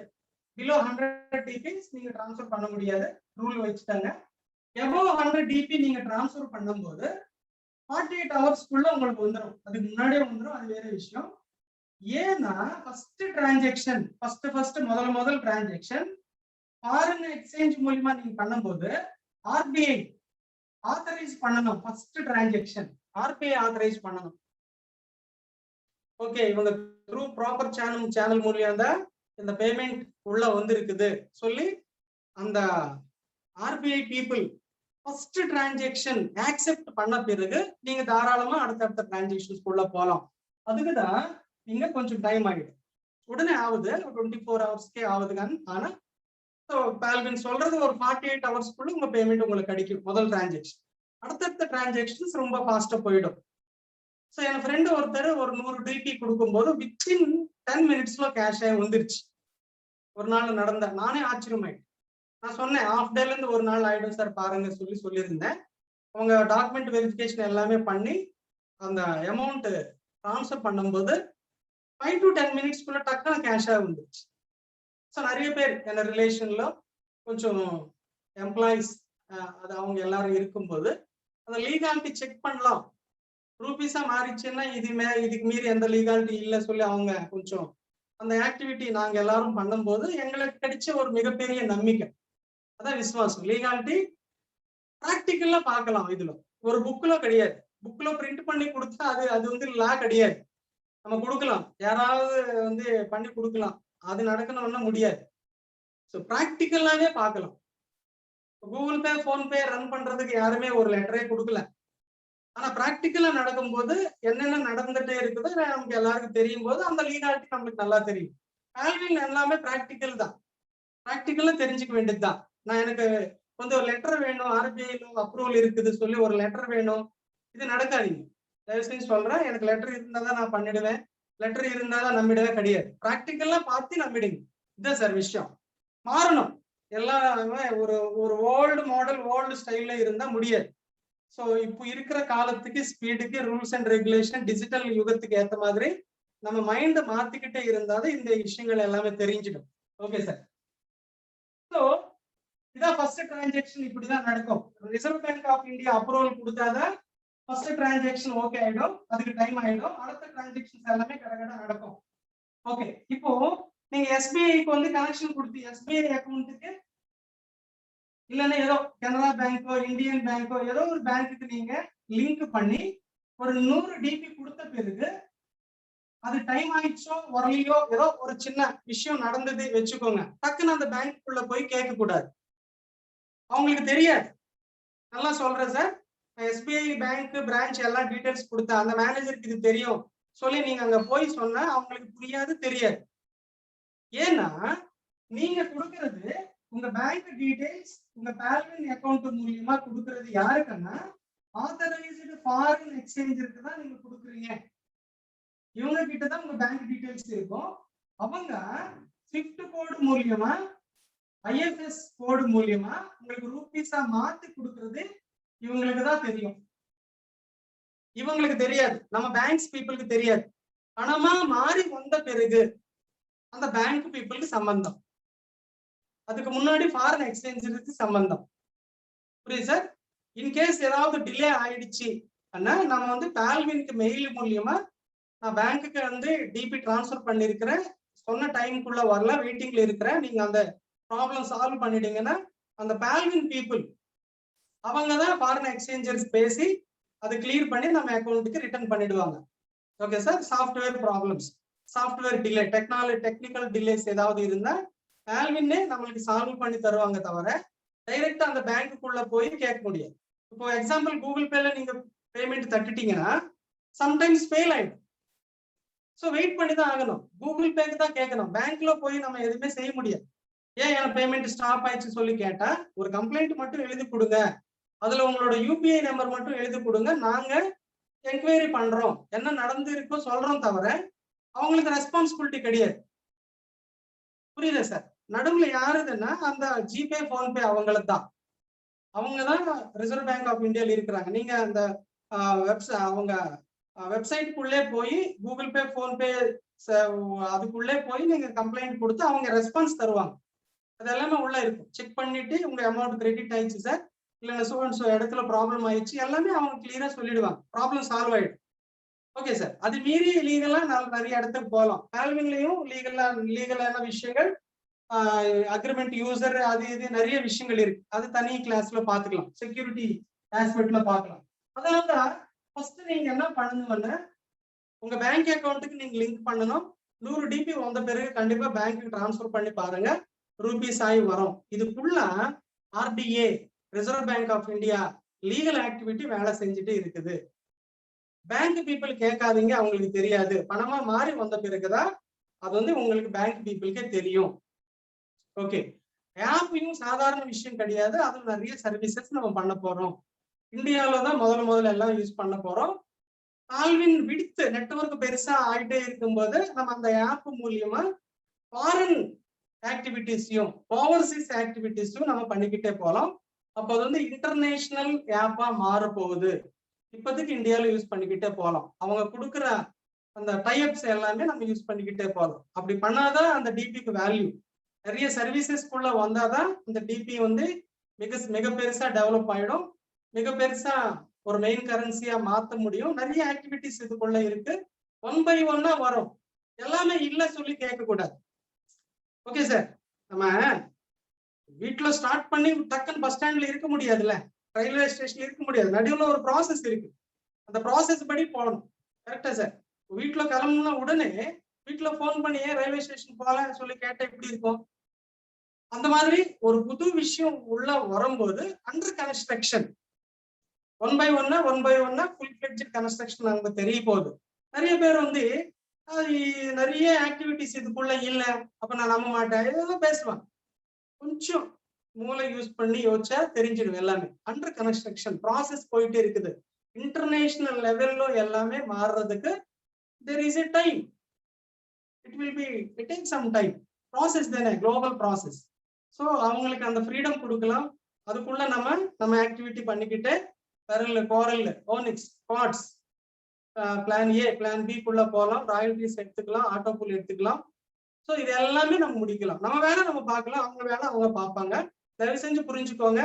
பிலோ 100 டிபிஸ் நீங்க டிரான்ஸ்பர் பண்ண முடியாது, ரூல் வச்சுட்டாங்க. எவ்வளவு 100 டிபி நீங்க டிரான்ஸ்பர் பண்ணும்போது 48 ஹவர்ஸ்க்குள்ள உங்களுக்கு வந்துடும், அதுக்கு முன்னாடியே வந்துடும், அது வேற விஷயம். ஏன்னா ஃபர்ஸ்ட் டிரான்சாக்ஷன், ஃபர்ஸ்ட் முதல் டிரான்சாக்ஷன் ஃபாரின் எக்ஸ்சேஞ்ச் மூலமா நீங்க பண்ணும்போது ஆர்பிஐ ஆத்தரைஸ் பண்ணணும். ஃபர்ஸ்ட் டிரான்சாக்ஷன் ஆர்பிஐ ஆத்தரைஸ் பண்ணணும். ஓகே, இவங்க த்ரூ ப்ராப்பர் சேனல் மூலியம் தான் இந்த பேமெண்ட் உள்ள வந்திருக்குது சொல்லி அந்த RBI people first transaction accept பண்ண பிறகு நீங்க தாராளமா அடுத்தடுத்த டிரான்சாக்ஷன்ஸ் உள்ள போகலாம். அதுக்குதான் நீங்க கொஞ்சம் டைம் ஆகிடும். உடனே ஆகுது, 24 ஹவர்ஸ்க்கே ஆகுதுங்க. ஆனா பால்வின் சொல்றது ஒரு 48 ஹவர்ஸ்க்குள்ள உங்க பேமெண்ட் உங்களுக்கு கிடைக்கும் முதல் டிரான்சாக்ஷன். அடுத்தடுத்த டிரான்சாக்ஷன்ஸ் ரொம்ப ஃபாஸ்டா போயிடும். ஸோ என் ஃப்ரெண்டு ஒருத்தர் ஒரு 100 டிபி கொடுக்கும்போது வித்தின் 10 மினிட்ஸ்ல கேஷ் ஆகி வந்துருச்சு. ஒரு நாள் நடந்த, நானே ஆச்சரியமாயிட்டேன். நான் சொன்னேன், ஹாஃப் டேல இருந்து ஒரு நாள் ஆயிடும் சார் பாருங்க சொல்லியிருந்தேன். அவங்க டாக்குமெண்ட் வெரிஃபிகேஷன் எல்லாமே பண்ணி அந்த அமௌண்ட் ட்ரான்ஸ்ஃபர் பண்ணும்போது 5 to 10 மினிட்ஸ்க்குள்ள டக்குனு கேஷா வந்துச்சு. ஸோ நிறைய பேர் என்ன ரிலேஷன்ல கொஞ்சம் எம்ப்ளாயிஸ் அது அவங்க எல்லாரும் இருக்கும்போது அந்த லீகாலிட்டி செக் பண்ணலாம். ரூபீஸா மாறிச்சுன்னா இதுக்கு மீறி எந்த லீகாலிட்டி இல்லை சொல்லி அவங்க கொஞ்சம் அந்த ஆக்டிவிட்டி நாங்க எல்லாரும் பண்ணும்போது எங்களுக்கு கிடைச்ச ஒரு மிகப்பெரிய நம்பிக்கை, அதான் விசுவாசம். லீகாலிட்டி பிராக்டிக்கல்ல பார்க்கலாம். இதுல ஒரு புக்ல கிடையாது. புக்ல பிரிண்ட் பண்ணி கொடுத்தா அது வந்து லா கிடையாது. நம்ம கொடுக்கலாம், யாராவது வந்து பண்ணி கொடுக்கலாம், அது நடக்கணும்னா முடியாது. ஸோ ப்ராக்டிக்கலாவே பார்க்கலாம். கூகுள் பே, போன்பே ரன் பண்றதுக்கு யாருமே ஒரு லெட்டரே கொடுக்கல. ஆனா பிராக்டிக்கலா நடக்கும்போது என்னென்ன நடந்துட்டே இருக்குதோ நமக்கு எல்லாருக்கும் தெரியும் போது அந்த லீகாலிட்டி நம்மளுக்கு நல்லா தெரியும். ஆல்வின் எல்லாமே பிராக்டிக்கல் தான். பிராக்டிக்கலா தெரிஞ்சுக்க வேண்டியதுதான். நான் எனக்கு வந்து ஒரு லெட்டர் வேணும், ஆர்பிஐல அப்ரூவல் இருக்குது சொல்லி ஒரு லெட்டர் வேணும், இது நடக்காதீங்க. தயவு செஞ்சு சொல்றேன், எனக்கு லெட்டர் இருந்தாதான் நான் பண்ணிடுவேன், லெட்டர் இருந்தாதான் நம்பிடவே கிடையாது. பிராக்டிக்கலா பார்த்து நம்பிடுங்க. இதுதான் சார் விஷயம். மாறணும். எல்லாமே ஒரு ஒரு ஓல்டு மாடல் ஓல்டு ஸ்டைல்ல இருந்தா முடியாது. ஸோ இப்போ இருக்கிற காலத்துக்கு ஸ்பீடுக்கு ரூல்ஸ் அண்ட் ரெகுலேஷன் டிஜிட்டல் யுகத்துக்கு ஏற்ற மாதிரி நம்ம மைண்டை மாத்திக்கிட்டே இருந்தாலும் இந்த விஷயங்கள் எல்லாமே தெரிஞ்சிடும். Okay sir. ஸோ இதான் ஃபர்ஸ்ட் டிரான்சாக்ஷன் இப்படிதான் நடக்கும். Reserve bank of India approval கொடுத்தாதான் ஃபர்ஸ்ட் டிரான்சாக்ஷன் ஓகே ஆயிடும், அதுக்கு டைம் ஆயிடும். அடுத்த டிரான்சாக்ஷன்ஸ் எல்லாமே கடகட நடக்கும். ஓகே, இப்போ நீங்க எஸ்பிஐக்கு வந்து கனெக்ஷன் கொடுத்து எஸ்பிஐ அக்கௌண்ட்டுக்கு இல்லைன்னா ஏதோ கனரா பேங்கோ இந்தியன் பேங்கோ ஏதோ ஒரு பேங்க்குக்கு நீங்க லிங்க் பண்ணி ஒரு 100 டிபி கொடுத்த பிறகு அது டைம் ஆயிடுச்சோ வரலையோ ஏதோ ஒரு சின்ன விஷயம் நடந்தது வச்சுக்கோங்க, டக்குன்னு அந்த பேங்க்குள்ள போய் கேட்க கூடாது. அவங்களுக்கு தெரியாது. நல்லா சொல்றேன் சார், எஸ்பிஐ பேங்க் பிரான்ச் எல்லாம் டீடைல்ஸ் கொடுத்தா அந்த மேனேஜருக்கு இது தெரியும் சொல்லி நீங்க அங்க போய் சொன்னா அவங்களுக்கு புரியாது, தெரியாது. ஏன்னா நீங்க கொடுக்கறது உங்க பேங்க் டீடைல்ஸ் உங்க பால்வின் அக்கௌண்ட் மூலியமா கொடுக்கறது யாருக்குன்னா ஆத்தரைஸ்டு ஃபாரின் எக்ஸ்சேஞ்சருக்கு தான் நீங்க கொடுக்குறீங்க. இவங்க கிட்ட தான் உங்க பேங்க் டீடைல்ஸ் இருக்கும். அவங்க ஸ்விஃப்ட் கோடு மூலியமா ஐஎஃப்எஸ் கோடு மூலியமா உங்களுக்கு ரூபீஸா மாத்தி கொடுக்கறது இவங்களுக்கு தான் தெரியும். இவங்களுக்கு தெரியாது, நம்ம பேங்க்ஸ் பீப்புளுக்கு தெரியாது. பணமா மாறி வந்த பிறகு அந்த பேங்க் பீப்புளுக்கு சம்பந்தம், அதுக்கு முன்னாடி ஃபாரின் எக்ஸ்சேஞ்சருக்கு சம்பந்தம். புரியுது சார்? இன்கேஸ் ஏதாவது டிலே ஆயிடுச்சு அண்ணா நம்ம வந்து பால்வின்க்கு மெயில் மூலியமா நான் பேங்க்குக்கு வந்து டிபி டிரான்ஸ்ஃபர் பண்ணிருக்கிறேன், சொன்ன டைமுக்குள்ள வரல, வெயிட்டிங்ல இருக்கிறேன், நீங்க அந்த ப்ராப்ளம் சால்வ் பண்ணிட்டீங்கன்னா அந்த பால்வின் பீப்புள் அவங்க தான் ஃபாரின் எக்ஸ்சேஞ்சர்ஸ் பேசி அதை கிளியர் பண்ணி நம்ம அக்கௌண்ட்டுக்கு ரிட்டர்ன் பண்ணிடுவாங்க. Okay sir. Software problems, software delay, technical delays ஏதாவது இருந்தா பால்வின்னே நம்மளுக்கு சால்வ் பண்ணி தருவாங்க, தவிர டைரக்டா அந்த பேங்க்குள்ள போய் கேட்க முடியாது. இப்போ எக்ஸாம்பிள் கூகுள் பேல நீங்க பேமெண்ட் தட்டிட்டீங்கன்னா சம்டைம்ஸ் ஃபெயில் ஆயிடும். ஸோ வெயிட் பண்ணி தான் ஆகணும். கூகுள் பேக்கு தான் கேட்கணும், பேங்க்ல போய் நம்ம எதுவுமே செய்ய முடியாது. ஏன் என் பேமெண்ட் ஸ்டாப் ஆயிடுச்சு சொல்லி கேட்டா ஒரு கம்ப்ளைண்ட் மட்டும் எழுதி கொடுங்க, அதுல உங்களோட யூபிஐ நம்பர் மட்டும் எழுதி கொடுங்க, நாங்க என்கொயரி பண்றோம், என்ன நடந்து இருக்கோ சொல்றோம், தவிர அவங்களுக்கு ரெஸ்பான்சிபிலிட்டி கிடையாது. புரியுதா சார்? நடுவுல யாருதுன்னா அந்த ஜிபே போன்பே அவங்களுக்கு தான், அவங்க தான் ரிசர்வ் பேங்க் ஆஃப் இந்தியால இருக்கிறாங்க. நீங்க அந்த அவங்க வெப்சைட்டுக்குள்ளே போய் கூகுள் பே போன்பே அதுக்குள்ளே போய் நீங்க கம்ப்ளைண்ட் கொடுத்து அவங்க ரெஸ்பான்ஸ் தருவாங்க. அது எல்லாமே உள்ள இருக்கும். செக் பண்ணிட்டு உங்க அமௌண்ட் கிரெடிட் ஆயிடுச்சு சார், இல்லைன்னா சோ இடத்துல ப்ராப்ளம் ஆயிடுச்சு, எல்லாமே அவங்க கிளியரா சொல்லிடுவாங்க, ப்ராப்ளம் சால்வ் ஆயிடும். Okay sir. அது மீறி லீகலா நிறைய இடத்துக்கு போகலாம். பால்வின்லயும் லீகலான விஷயங்கள், அக்ரிமெண்ட் யூசர், அது இது நிறைய விஷயங்கள் இருக்கு. அது தனி கிளாஸ்ல பாத்துக்கலாம், செக்யூரிட்டி ஆஸ்பெக்ட்ல பாக்கலாம். அதனால ஃபர்ஸ்ட் நீங்க என்ன பண்ணணும்னா உங்க பேங்க் அக்கௌண்ட்டுக்கு நீங்க லிங்க் பண்ணணும். 100 டிபி வந்த பிறகு கண்டிப்பா பேங்க்கு டிரான்ஸ்ஃபர் பண்ணி பாருங்க, ரூபீஸ் ஆகி வரும். இதுக்குள்ள RTA reserve bank of India legal activity வேலை செஞ்சுட்டு இருக்குது. பேங்க் பீப்புள் கேட்காதீங்க, அவங்களுக்கு தெரியாது. பணமா மாறி வந்த பிறகுதான் அது வந்து உங்களுக்கு பேங்க் பீப்புளுக்கே தெரியும். ஓகே. ஆப்பையும் சாதாரண விஷயம் கிடையாது, அதுல நிறைய சர்வீசஸ் நம்ம பண்ண போறோம். இந்தியாவில தான் முதல்ல எல்லாம் யூஸ் பண்ண போறோம். பால்வின் விடுத்து நெட்வொர்க் பெருசா ஆயிட்டே இருக்கும்போது நம்ம அந்த ஆப் மூலியமா ஃபாரின் ஆக்டிவிட்டிஸையும் ஓவர்சீஸ் ஆக்டிவிட்டிஸையும் நம்ம பண்ணிக்கிட்டே போகலாம். அப்போ அது வந்து இன்டர்நேஷனல் ஆப்பா மாற போகுது. இப்போதைக்கு இந்தியாவில் யூஸ் பண்ணிக்கிட்டே போகலாம். அவங்க கொடுக்குற அந்த டைப்ஸ் எல்லாமே நம்ம யூஸ் பண்ணிக்கிட்டே போகலாம். அப்படி பண்ணாதான் அந்த டிபிக்கு வேல்யூ. நிறைய சர்வீசஸ்க்குள்ள வந்தாதான் அந்த டிபி வந்து மிக பெருசா டெவலப் ஆயிடும். மிக பெருசா ஒரு மெயின் கரன்சியா மாற்ற முடியும். நிறைய ஆக்டிவிட்டிஸ் இதுக்குள்ள இருக்கு. ஒன் பை ஒன்னா வரும். எல்லாமே இல்ல சொல்லி கேட்க கூடாது. ஓகே சார், நம்ம வீட்டுல ஸ்டார்ட் பண்ணி டக்குன்னு பஸ் ஸ்டாண்ட்ல இருக்க முடியாதுல்ல, ரயில்வே ஸ்டேஷன்ல இருக்க முடியாது. நடுவில் ஒரு ப்ராசஸ் இருக்கு. அந்த ப்ராசஸ் படி போகணும். கரெக்டா சார்? வீட்டுல கிளம்புனா உடனே வீட்டுல போன் பண்ணி ரயில்வே ஸ்டேஷன் போகலான்னு சொல்லி கேட்டா எப்படி இருக்கும்? அந்த மாதிரி ஒரு புது விஷயம் உள்ள வரும்போது அண்டர் கன்ஸ்ட்ரக்ஷன் ஒன் பை ஒன்னா ஃபுல் ஃபிளெட்ஜ் கன்ஸ்ட்ரக்ஷன் அங்க தெரிய போகுது. நிறைய பேர் வந்து நிறைய ஆக்டிவிட்டிஸ் இதுக்குள்ள இல்ல, அப்ப நான் நம்ப மாட்டேன், இதெல்லாம் பேசுவாங்க. கொஞ்சம் மூளை யூஸ் பண்ணி யோசிச்சா தெரிஞ்சிடும். எல்லாமே அண்டர் கன்ஸ்ட்ரக்ஷன் ப்ராசஸ் போயிட்டே இருக்குது. இன்டர்நேஷனல் லெவல்ல எல்லாமே மாறுறதுக்கு there is a time. It takes some time. Process தானே, குளோபல் ப்ராசஸ். ஸோ அவங்களுக்கு அந்த ஃப்ரீடம் கொடுக்கலாம். அதுக்குள்ள நம்ம ஆக்டிவிட்டி பண்ணிக்கிட்டு pearl, coral, onyx, quartz, plan A, plan B குள்ள போகலாம். ராயல்டிஸ் எடுத்துக்கலாம், ஆட்டோ புல் எடுத்துக்கலாம். ஸோ இது எல்லாமே நம்ம முடிக்கலாம். நம்ம வேலை நம்ம பார்க்கலாம், அவங்க வேலை அவங்க பார்ப்பாங்க. தயவு செஞ்சு புரிஞ்சுக்கோங்க.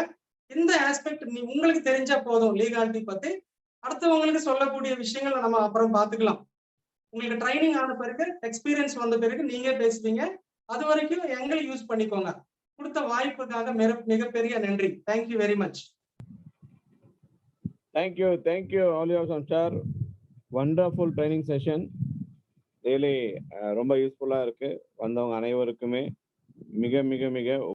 இந்த ஆஸ்பெக்ட் உங்களுக்கு தெரிஞ்சா போதும். லீகாலிட்டி பத்தி அடுத்தவங்களுக்கு சொல்லக்கூடிய விஷயங்களை நம்ம அப்புறம் பார்த்துக்கலாம். உங்களுக்கு ட்ரைனிங் ஆன பிறகு, எக்ஸ்பீரியன்ஸ் வந்த பிறகு நீங்க பேசுவீங்க. அது வரைக்கும் எங்களை யூஸ் பண்ணிக்கோங்க. கொடுத்த வாய்ப்புக்காக மிகப்பெரிய நன்றி. Thank you very much. தேங்க்யூ ஆலியாசன் sir. Wonderful training session. Really ரொம்ப யூஸ்ஃபுல்லா இருக்கு. வந்தவங்க அனைவருக்குமே மிக மிக மிக